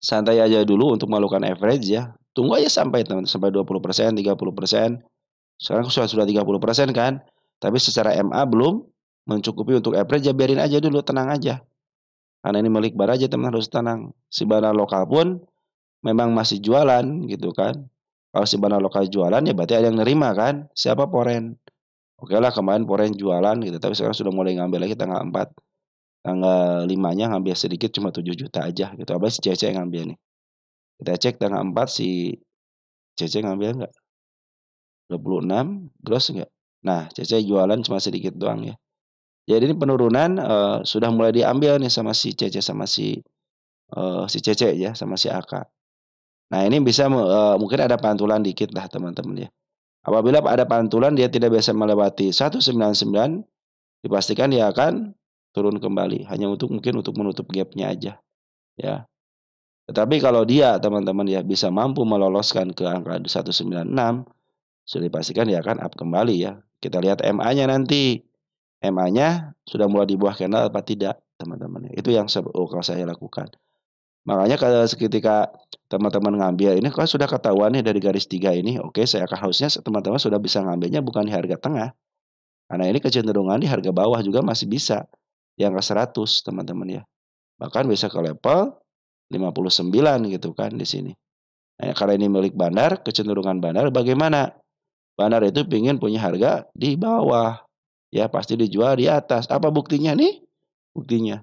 santai aja dulu untuk melakukan average ya. Tunggu aja sampai teman sampai 20%, 30%. Sekarang sudah 30% kan. Tapi secara MA belum mencukupi untuk average ya biarin aja dulu, tenang aja. Karena ini milik bar aja teman harus tenang. Si bandar lokal pun memang masih jualan gitu kan. Kalau si bandar lokal jualan ya berarti ada yang nerima kan. Siapa Poren? Oke lah kemarin Poren jualan gitu. Tapi sekarang sudah mulai ngambil lagi tanggal 4. Tanggal 5-nya ngambil sedikit cuma 7 juta aja gitu. Apa si Cece yang ngambil nih. Kita cek tanggal 4 si Cece ngambil enggak? 26 gross enggak? Nah Cece jualan cuma sedikit doang ya. Jadi ini penurunan sudah mulai diambil nih sama si Cece sama si Cece ya sama si AK. Nah ini bisa mungkin ada pantulan dikit lah teman-teman ya. Apabila ada pantulan dia tidak bisa melewati 199, dipastikan dia akan turun kembali. Hanya mungkin untuk menutup gapnya aja ya. Tetapi kalau dia teman-teman ya bisa mampu meloloskan ke angka 196, sudah dipastikan dia akan up kembali ya. Kita lihat MA-nya nanti. MA-nya sudah mulai di bawah candle apa tidak teman-teman. Itu yang kalau saya lakukan. Makanya kalau seketika teman-teman ngambil ini kalau sudah ketahuan nih dari garis 3 ini, oke saya akan harusnya teman-teman sudah bisa ngambilnya bukan di harga tengah. Karena ini kecenderungan di harga bawah juga masih bisa. Di angka 100 teman-teman ya. Bahkan bisa ke level 59 gitu kan di sini. Nah, karena ini milik bandar, kecenderungan bandar bagaimana? Bandar itu ingin punya harga di bawah. Ya pasti dijual di atas. Apa buktinya nih? Buktinya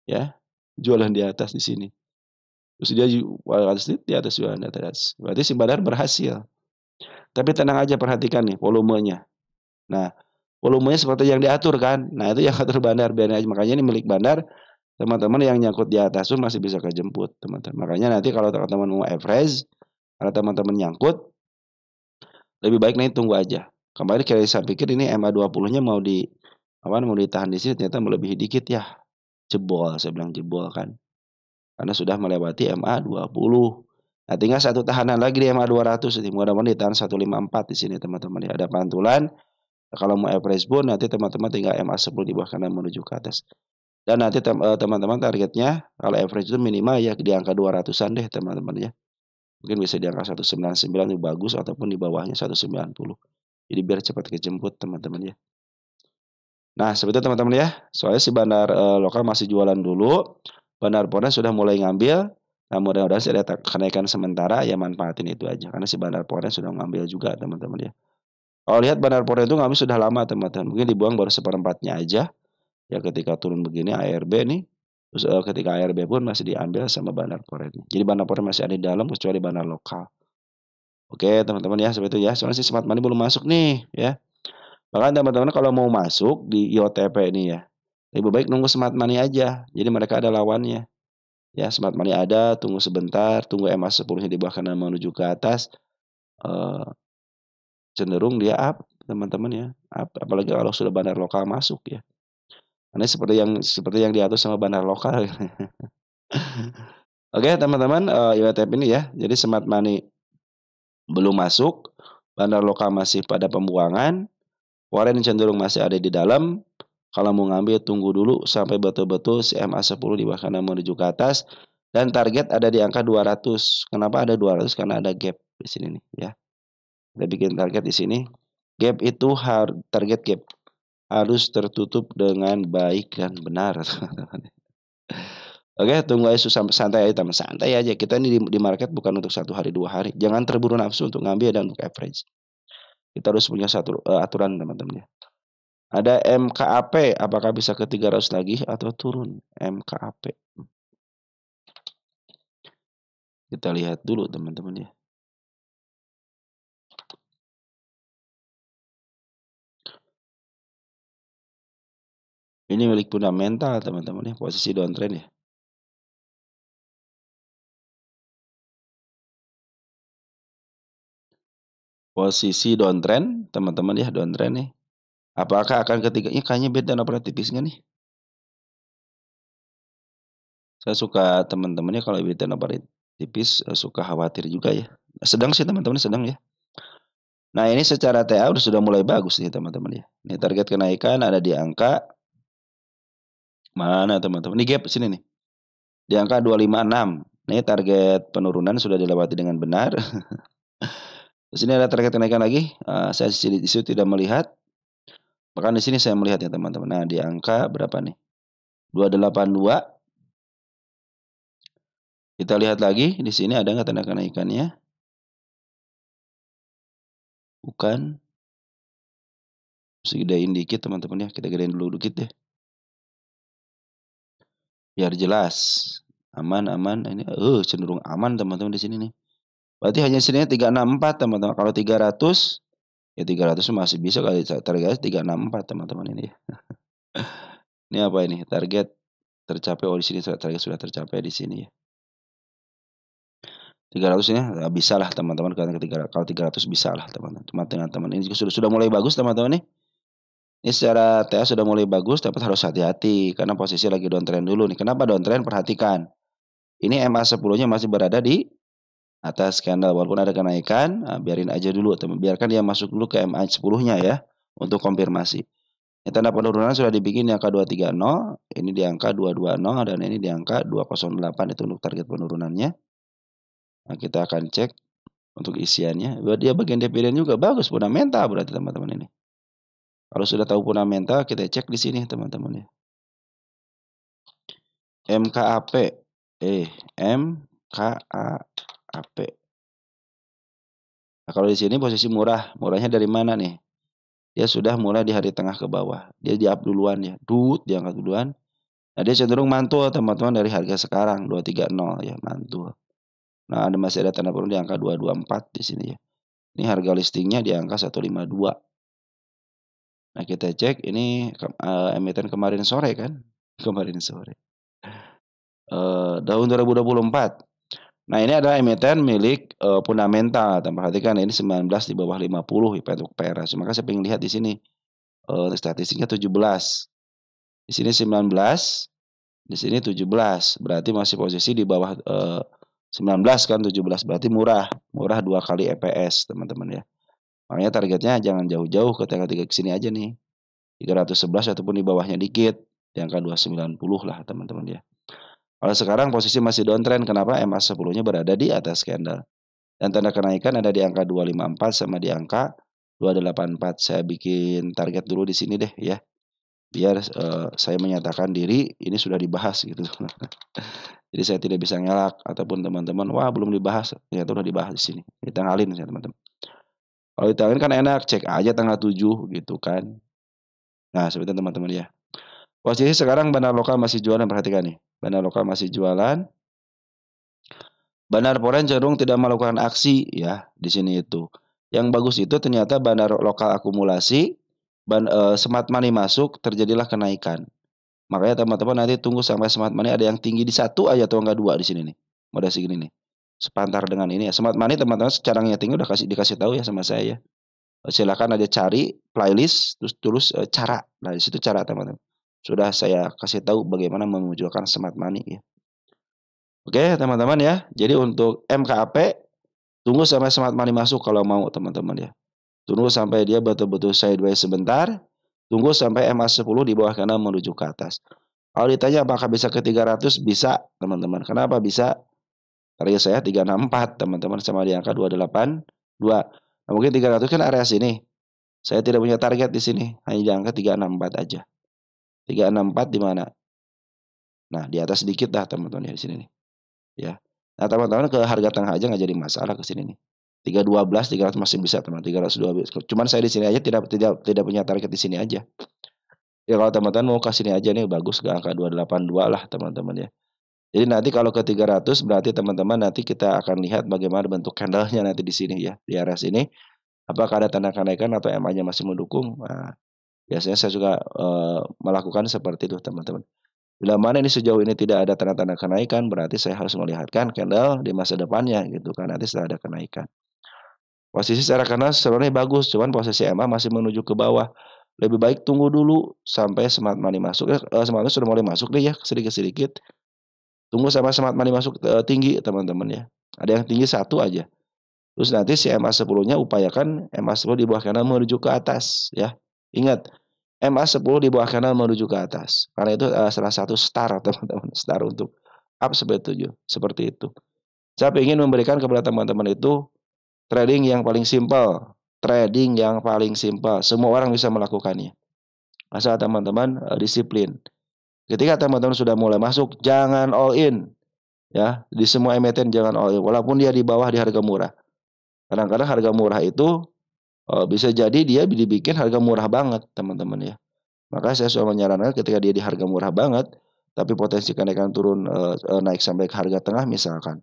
ya jualan di atas di sini. Terus dia di atas jualan di atas. Berarti si bandar berhasil. Tapi tenang aja perhatikan nih volumenya. Nah, volumenya seperti yang diatur kan. Nah, itu yang atur bandar biarin aja. Makanya ini milik bandar. Teman-teman yang nyangkut di atas pun masih bisa kejemput, teman-teman. Makanya nanti kalau teman-teman mau average, kalau teman-teman nyangkut, lebih baik nanti tunggu aja. Kemarin kayak saya pikir ini MA 20-nya mau ditahan di sini ternyata melebihi dikit ya. Jebol, saya bilang jebol kan. Karena sudah melewati MA 20. Nah, tinggal satu tahanan lagi di MA 200. Mudah-mudahan ditahan 154 di sini teman-teman ya. Ada pantulan. Kalau mau average pun nanti teman-teman tinggal MA 10 di bawah kanan menuju ke atas. Dan nanti teman-teman targetnya kalau average itu minimal ya di angka 200-an deh teman-teman ya. Mungkin bisa di angka 199 itu bagus ataupun di bawahnya 190. Jadi biar cepat kejemput teman-teman ya. Nah, seperti itu teman-teman ya. Soalnya si bandar lokal masih jualan dulu, bandar foreign sudah mulai ngambil. Nah, mudah-mudahan sih ada kenaikan sementara, ya manfaatin itu aja. Karena si bandar foreign sudah ngambil juga teman-teman ya. Kalau lihat bandar foreign itu ngambil sudah lama teman-teman. Mungkin dibuang baru seperempatnya aja. Ya ketika turun begini ARB nih. Terus ketika ARB pun masih diambil sama bandar foreign. Jadi bandar foreign masih ada di dalam kecuali bandar lokal. Oke teman-teman ya, seperti itu ya. Soalnya si smart money belum masuk nih ya. Bahkan teman-teman kalau mau masuk di IOTP ini ya, lebih baik nunggu smart money aja. Jadi mereka ada lawannya. Ya, smart money ada, tunggu sebentar, tunggu MA10-nya di bawah kanan menuju ke atas, eee, cenderung dia up teman-teman ya, up. Apalagi kalau sudah bandar lokal masuk ya. Karena seperti yang diatur sama bandar lokal. Oke teman-teman, IOTP ini ya, jadi smart money belum masuk, bandar lokal masih pada pembuangan, foreign cenderung masih ada di dalam. Kalau mau ngambil tunggu dulu sampai betul-betul si MA10 di bawah kanan menuju ke atas dan target ada di angka 200. Kenapa ada 200? Karena ada gap di sini nih ya. Kita bikin target di sini. Gap itu target gap harus tertutup dengan baik dan benar. Oke, tunggu aja santai aja teman, santai aja. Kita ini di market bukan untuk 1 hari 2 hari. Jangan terburu nafsu untuk ngambil dan untuk average. Kita harus punya satu aturan teman-teman ya. Ada MKAP, apakah bisa ke 300 lagi atau turun? MKAP. Kita lihat dulu teman-teman ya. Ini milik fundamental teman-teman ya, posisi downtrend ya. Posisi downtrend teman-teman ya, downtrend nih. Apakah akan ketiganya kayaknya beda operatif tipis nggak nih? Saya suka teman-temannya kalau beda operatif tipis suka khawatir juga ya. Sedang sih teman-teman, sedang ya. Nah ini secara TA sudah mulai bagus nih teman-teman ya. Ini target kenaikan ada di angka mana teman-teman? Ini gap sini nih. Di angka 256. Ini target penurunan sudah dilewati dengan benar. Di sini ada target kenaikan lagi. Saya di situ tidak melihat. Bahkan di sini saya melihatnya teman-teman. Nah, di angka berapa nih? 282. Kita lihat lagi di sini ada nggak tanda kenaikannya? Bukan. Mesti gedein dikit teman-teman ya. Kita gedein dulu dikit deh. Biar jelas. Aman, aman. Ini cenderung aman teman-teman di sini nih. Berarti hanya sininya 364 teman-teman. Kalau 300 ya 300 masih bisa kali target 364 teman-teman ini ya. Ini apa ini? Target tercapai. Oh, di sini target sudah tercapai di sini ya. 300 ya, bisa lah teman-teman kalau 300 bisa lah teman-teman. Cuma dengan teman ini juga sudah mulai bagus teman-teman nih. Ini secara TA sudah mulai bagus, tapi harus hati-hati karena posisi lagi downtrend dulu nih. Kenapa downtrend? Perhatikan. Ini MA10-nya masih berada di atas candle walaupun ada kenaikan, biarin aja dulu teman. Biarkan dia masuk dulu ke MA10-nya ya untuk konfirmasi. Ini tanda penurunan sudah dibikin di angka 230, ini di angka 220 dan ini di angka 208 itu untuk target penurunannya. Nah, kita akan cek untuk isiannya. Dia bagian dividen juga bagus, fundamental berarti teman-teman ini. Kalau sudah tahu fundamental, kita cek di sini teman-teman ya. MKAP. MKAP. Nah, kalau di sini posisi murah, murahnya dari mana nih? Dia sudah mulai di hari tengah ke bawah. Dia di up duluan ya. Diangkat duluan. Nah, dia cenderung mantul teman-teman dari harga sekarang 230 ya, mantul. Nah, masih ada tanda penurunan di angka 224 di sini ya. Ini harga listingnya di angka 152. Nah, kita cek ini emiten kemarin sore kan? Kemarin sore. Tahun 2024. Nah, ini adalah emiten milik fundamental. Perhatikan ini 19 di bawah 50 untuk PRS. Maka saya ingin lihat di sini statistiknya 17. Di sini 19, di sini 17. Berarti masih posisi di bawah 19 kan 17. Berarti murah 2 kali EPS, teman-teman ya. Makanya targetnya jangan jauh-jauh ke sini aja nih. 311 ataupun di bawahnya dikit, di angka 290 lah teman-teman ya. Kalau sekarang posisi masih downtrend, kenapa? MA10-nya berada di atas candle. Dan tanda kenaikan ada di angka 254 sama di angka 284. Saya bikin target dulu di sini deh ya. biar saya menyatakan diri ini sudah dibahas gitu. Jadi saya tidak bisa ngelak ataupun teman-teman, wah belum dibahas, ternyata udah dibahas di sini. Ditanggalin ya teman-teman. Kalau ditanggalin kan enak, cek aja tanggal 7 gitu kan. Nah, seperti itu teman-teman ya. Posisi sekarang bandar lokal masih jualan, perhatikan nih. Bandar lokal masih jualan. Bandar foreign cenderung tidak melakukan aksi ya di sini itu. Yang bagus itu ternyata bandar lokal akumulasi, smart money masuk, terjadilah kenaikan. Makanya teman-teman nanti tunggu sampai smart money ada yang tinggi di satu aja atau enggak dua di sini nih. Modal segini nih. Sepantar dengan ini ya. Smart money teman-teman secara ngeting udah dikasih tahu ya sama saya ya. Silakan aja cari playlist terus cara. Nah, di situ cara teman-teman. Sudah saya kasih tahu bagaimana memunculkan smart money ya. Oke, teman-teman ya. Jadi untuk MKAP tunggu sampai smart money masuk kalau mau teman-teman ya. Tunggu sampai dia betul-betul sideways sebentar. Tunggu sampai MA10 di bawah kanan menuju ke atas. Kalau ditanya apakah bisa ke 300? Bisa, teman-teman. Kenapa bisa? Target saya 364, teman-teman, sama di angka 282. Nah, mungkin 300 kan area sini. Saya tidak punya target di sini, hanya di angka 364 aja. 364 di mana? Nah, di atas sedikit dah, teman-teman ya di sini nih, ya. Nah, teman-teman ke harga tengah aja nggak jadi masalah ke sini nih. 312, 300 masih bisa, teman. 312. Cuman saya di sini aja tidak punya target di sini aja. Ya kalau teman-teman mau ke sini aja nih bagus ke angka 282 lah, teman-teman ya. Jadi nanti kalau ke 300 berarti teman-teman nanti kita akan lihat bagaimana bentuk candlenya nanti di sini ya, di area sini. Apakah ada tanda kenaikan atau MA-nya masih mendukung? Nah, biasanya saya juga melakukan seperti itu teman-teman. Bila mana ini sejauh ini tidak ada tanda-tanda kenaikan, berarti saya harus melihatkan candle di masa depannya gitu kan, nanti setelah ada kenaikan. Posisi secara kanan sebenarnya bagus, cuman posisi MA masih menuju ke bawah. Lebih baik tunggu dulu sampai smart money masuk. Smart money sudah mulai masuk deh ya, sedikit-sedikit. Tunggu sampai smart money masuk tinggi teman-teman ya. Ada yang tinggi satu aja. Terus nanti si MA10-nya upayakan MA10 di bawah kanan menuju ke atas ya. Ingat, MA10 di bawah kanan menuju ke atas. Karena itu salah satu star teman-teman, star untuk up sampai 7, seperti itu. Saya ingin memberikan kepada teman-teman itu trading yang paling simpel, trading yang paling simpel. Semua orang bisa melakukannya. Asal teman-teman disiplin. Ketika teman-teman sudah mulai masuk, jangan all in. Ya, di semua emiten jangan all in. Walaupun dia di bawah di harga murah. Kadang-kadang harga murah itu bisa jadi dia dibikin harga murah banget, teman-teman ya. Maka saya selalu menyarankan ketika dia di harga murah banget, tapi potensi kenaikan turun naik sampai ke harga tengah misalkan.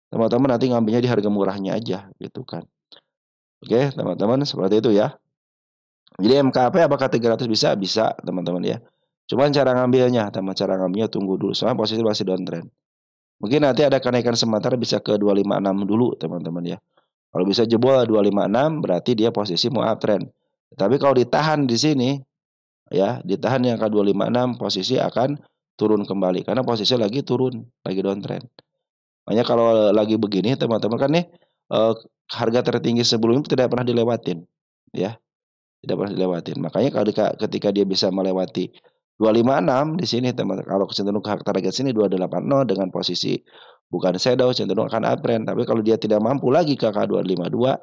Teman-teman nanti ngambilnya di harga murahnya aja gitu kan. Oke, teman-teman seperti itu ya. Jadi MKP apakah 300 bisa? Bisa, teman-teman ya. Cuman cara ngambilnya, cara ngambilnya tunggu dulu. Soalnya posisi masih downtrend. Mungkin nanti ada kenaikan sementara bisa ke 256 dulu, teman-teman ya. Kalau bisa jebol 256 berarti dia posisi mau uptrend. Tapi kalau ditahan di sini ya, ditahan yang ke 256 posisi akan turun kembali karena posisi lagi turun, lagi downtrend. Makanya kalau lagi begini teman-teman kan nih harga tertinggi sebelumnya tidak pernah dilewatin ya. Tidak pernah dilewatin. Makanya kalau ketika dia bisa melewati 256 di sini teman, kalau cenderung ke target sini 280 dengan posisi bukan shadow cenderung akan uptrend. Tapi kalau dia tidak mampu lagi ke angka 252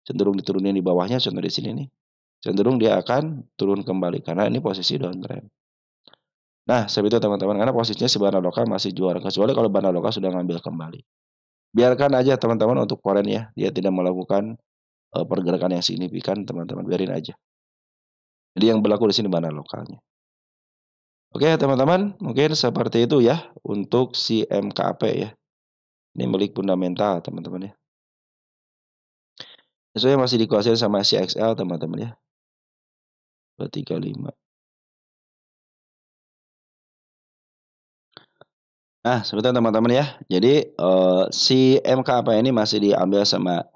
cenderung diturunin di bawahnya contoh di sini nih. Cenderung dia akan turun kembali karena ini posisi downtrend. Nah, seperti itu teman-teman karena posisinya si bandar lokal masih juara kecuali kalau bandar lokal sudah ngambil kembali. Biarkan aja teman-teman untuk foreign ya, dia tidak melakukan pergerakan yang signifikan teman-teman, biarin aja. Jadi yang berlaku di sini bandar lokalnya. Oke teman-teman, mungkin seperti itu ya untuk si MKP ya. Ini milik fundamental teman-teman ya. Sesuai masih dikuasai sama si XL teman-teman ya. 235. Nah, sebentar teman-teman ya. Jadi si MKP ini masih diambil sama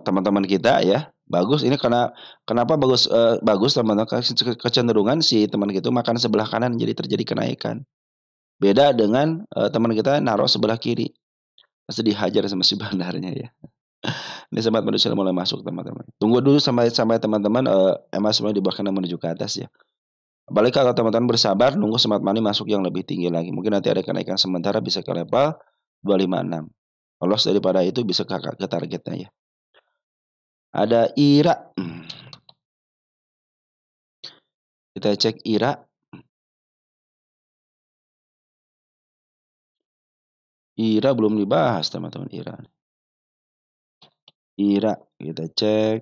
teman-teman kita ya. Bagus ini kenapa bagus bagus teman-teman kecenderungan si teman kita makan sebelah kanan jadi terjadi kenaikan. Beda dengan teman kita naruh sebelah kiri. Pasti dihajar sama si bandarnya ya. Ini sempat manusia mulai masuk teman-teman. Tunggu dulu sampai teman-teman emas mulai di bawah kanan menuju ke atas ya. Apalagi kalau teman-teman bersabar nunggu smart money masuk yang lebih tinggi lagi. Mungkin nanti ada kenaikan sementara bisa ke level 256. Lolos daripada itu bisa ke targetnya ya. Ada IRA. Kita cek IRA. IRA belum dibahas teman-teman, IRA. IRA kita cek.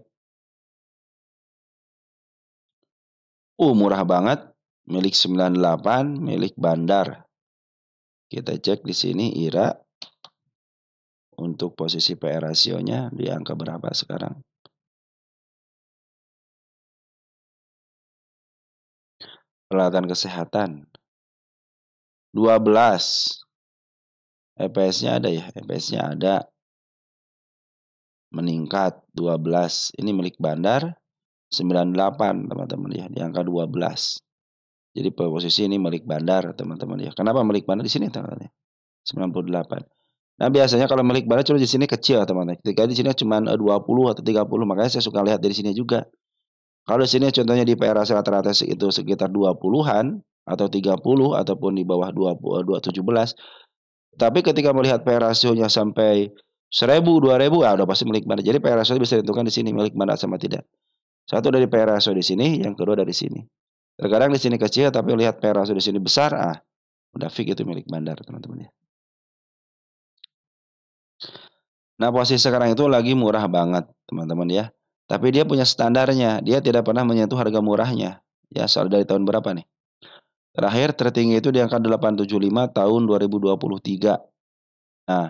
Murah banget. Milik 98, milik Bandar. Kita cek di sini IRA. Untuk posisi PE rasionya di angka berapa sekarang? Peralatan kesehatan 12. EPS-nya ada ya, EPS-nya ada. Meningkat 12. Ini milik Bandar 98 teman-teman ya, di angka 12. Jadi posisi ini milik Bandar teman-teman ya. Kenapa milik Bandar di sini teman-teman? 98. Nah, biasanya kalau milik Bandar cuma di sini kecil teman-teman. Ketika di sini cuma 20 atau 30, makanya saya suka lihat dari sini juga. Kalau di sini contohnya di PR rata-rata itu sekitar 20-an atau 30 ataupun di bawah 17. Tapi ketika melihat PR rasionya sampai 1000, 2000, udah pasti milik Bandar. Jadi PR rasio bisa ditentukan di sini milik Bandar sama tidak. Satu dari PR rasio di sini, yang kedua dari sini. Terkadang di sini kecil tapi lihat PR rasio di sini besar, udah fix itu milik Bandar, teman-teman ya. Nah, posisi sekarang itu lagi murah banget, teman-teman ya. Tapi dia punya standarnya, dia tidak pernah menyentuh harga murahnya. Ya, soal dari tahun berapa nih? Terakhir tertinggi itu di angka 875 tahun 2023. Nah,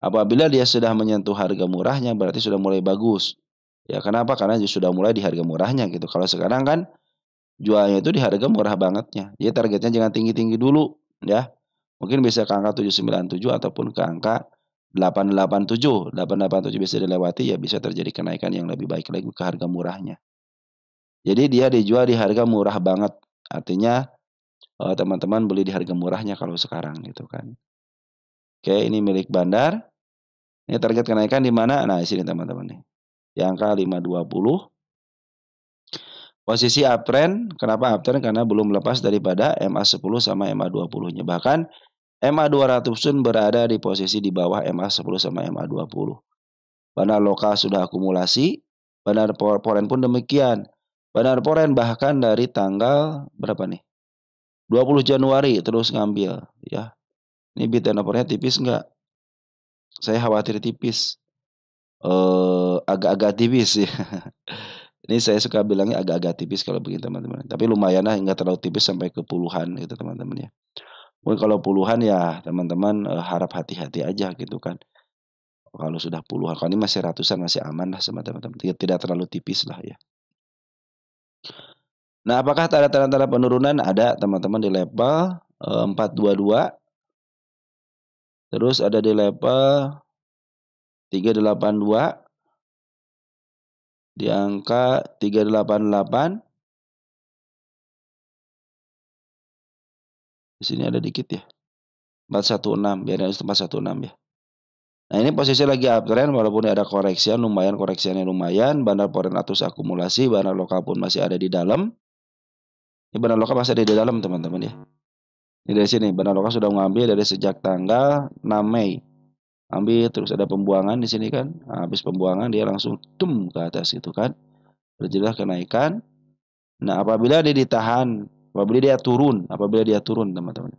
apabila dia sudah menyentuh harga murahnya berarti sudah mulai bagus. Ya, kenapa? Karena sudah mulai di harga murahnya gitu. Kalau sekarang kan jualnya itu di harga murah bangetnya. Jadi targetnya jangan tinggi-tinggi dulu ya. Mungkin bisa ke angka 797 ataupun ke angka 887. 887 bisa dilewati, ya bisa terjadi kenaikan yang lebih baik lagi ke harga murahnya. Jadi dia dijual di harga murah banget. Artinya teman-teman beli di harga murahnya kalau sekarang gitu kan. Oke, ini milik Bandar. Ini target kenaikan di mana? Nah, di sini teman-teman nih. Di angka 520. Posisi uptrend, kenapa uptrend? Karena belum lepas daripada MA10 sama MA20-nya. Bahkan MA200 pun berada di posisi di bawah MA10 sama MA20. Bandar lokal sudah akumulasi, bandar foreign pun demikian. Bandar foreign bahkan dari tanggal berapa nih? 20 Januari terus ngambil ya. Ini bid turnovernya tipis enggak? Saya khawatir tipis. Agak-agak tipis ya. Ini saya suka bilangnya agak-agak tipis kalau begini teman-teman. Tapi lumayan lah, nggak terlalu tipis sampai ke puluhan gitu teman-teman ya. Mungkin kalau puluhan ya teman-teman harap hati-hati aja gitu kan. Kalau sudah puluhan, kalau ini masih ratusan masih aman lah sama teman-teman. Tidak terlalu tipis lah ya. Nah, apakah tanda-tanda penurunan? Ada teman-teman di level 422. Terus ada di level 382. Di angka 388. Di sini ada dikit ya. 416, biar itu 416 ya. Nah, ini posisi lagi uptrend walaupun ada koreksian, koreksiannya lumayan. Bandar foreign atus akumulasi, bandar lokal pun masih ada di dalam. Ini bandar lokal masih ada di dalam teman-teman ya. Ini dari sini, bandar lokal sudah mengambil dari sejak tanggal 6 Mei. Ambil terus ada pembuangan di sini kan. Nah, habis pembuangan dia langsung ke atas itu kan. Terjadilah kenaikan. Nah, apabila dia ditahan, apabila dia turun teman-teman.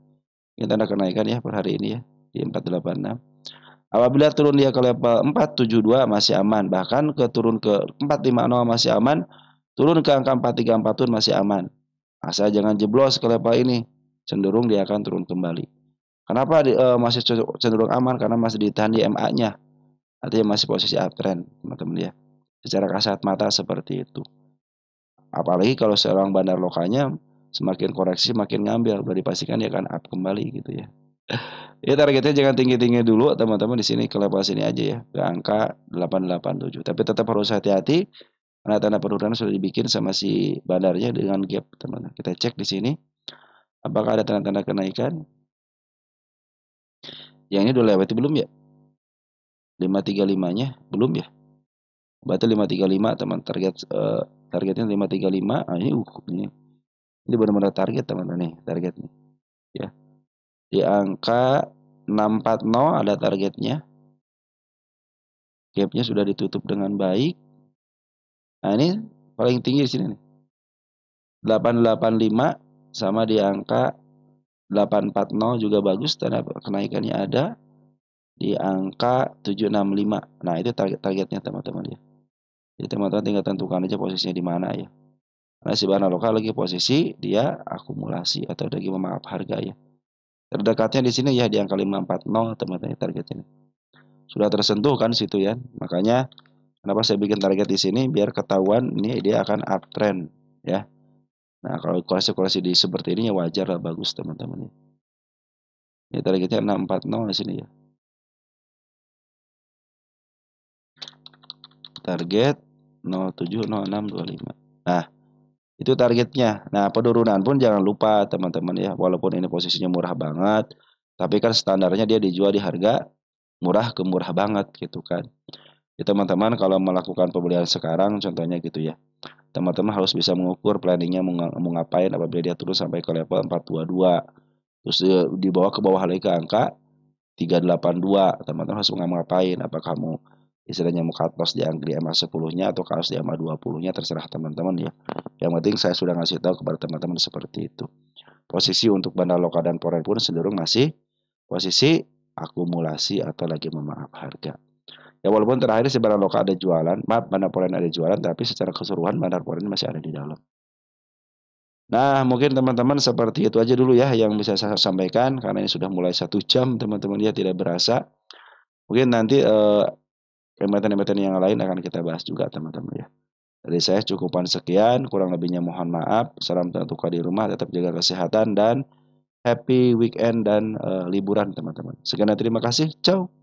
Ini tanda kenaikan ya per hari ini ya di 486. Apabila turun dia ke level 472 masih aman, bahkan turun ke 450 masih aman, turun ke angka 434 pun masih aman. Asal jangan jeblos ke level ini, cenderung dia akan turun kembali. Kenapa masih cenderung aman? Karena masih ditahan di MA-nya. Artinya masih posisi uptrend, teman-teman ya. Secara kasat mata seperti itu. Apalagi kalau seorang bandar lokalnya semakin koreksi makin ngambil, udah dipastikan dia akan up kembali gitu ya. Ya targetnya jangan tinggi-tinggi dulu teman-teman, di sini ke level sini aja ya, ke angka 887. Tapi tetap harus hati-hati karena tanda penurunan sudah dibikin sama si bandarnya dengan gap, teman-teman. Kita cek di sini apakah ada tanda-tanda kenaikan. Yang ini udah lewati belum ya? 535-nya belum ya? Berarti 535 teman, targetnya 535. Ini benar-benar target teman-teman nih, target nih. Ya. Di angka 640 ada targetnya. Gapnya sudah ditutup dengan baik. Nah, ini paling tinggi di sini nih. 885 sama di angka 840 juga bagus, tanda kenaikannya ada di angka 765. Nah, itu target-targetnya teman-teman ya. Jadi teman-teman tinggal tentukan aja posisinya di mana ya. Nah, si Bana Lokal lagi posisi dia akumulasi atau lagi memaaf harga ya. Terdekatnya di sini ya di angka 540 teman-teman targetnya. Sudah tersentuh kan situ ya. Makanya kenapa saya bikin target di sini biar ketahuan ini dia akan uptrend ya. Nah, kalau koreksi-koreksi di seperti ini ya wajar lah, bagus teman-teman ya. Ini targetnya 640 di sini ya. Target 070625. Nah, itu targetnya. Nah, penurunan pun jangan lupa teman-teman ya. Walaupun ini posisinya murah banget, tapi kan standarnya dia dijual di harga murah ke murah banget gitu kan. Ya, teman-teman kalau melakukan pembelian sekarang contohnya gitu ya. Teman-teman harus bisa mengukur planningnya mau ngapain apabila dia turun sampai ke level 422. Terus dibawa ke bawah lagi ke angka 382. Teman-teman harus ngapain? Apakah kamu istilahnya mau cut loss di MA 10-nya atau cut loss di MA 20-nya, terserah teman-teman ya. Yang penting saya sudah ngasih tahu kepada teman-teman seperti itu. Posisi untuk Banda Loka dan Foreign pun cenderung masih posisi akumulasi atau lagi memaaf harga. Ya walaupun terakhir si Banda Loka ada jualan, maaf Banda Foreign ada jualan, tapi secara keseluruhan Banda Foreign masih ada di dalam. Nah, mungkin teman-teman seperti itu aja dulu ya yang bisa saya sampaikan karena ini sudah mulai 1 jam teman-teman ya tidak berasa. Mungkin nanti emiten-emiten yang lain akan kita bahas juga teman-teman ya. Dari saya cukupan sekian, kurang lebihnya mohon maaf. Salam tertuka di rumah, tetap jaga kesehatan dan happy weekend dan liburan teman-teman. Sekian dan terima kasih. Ciao.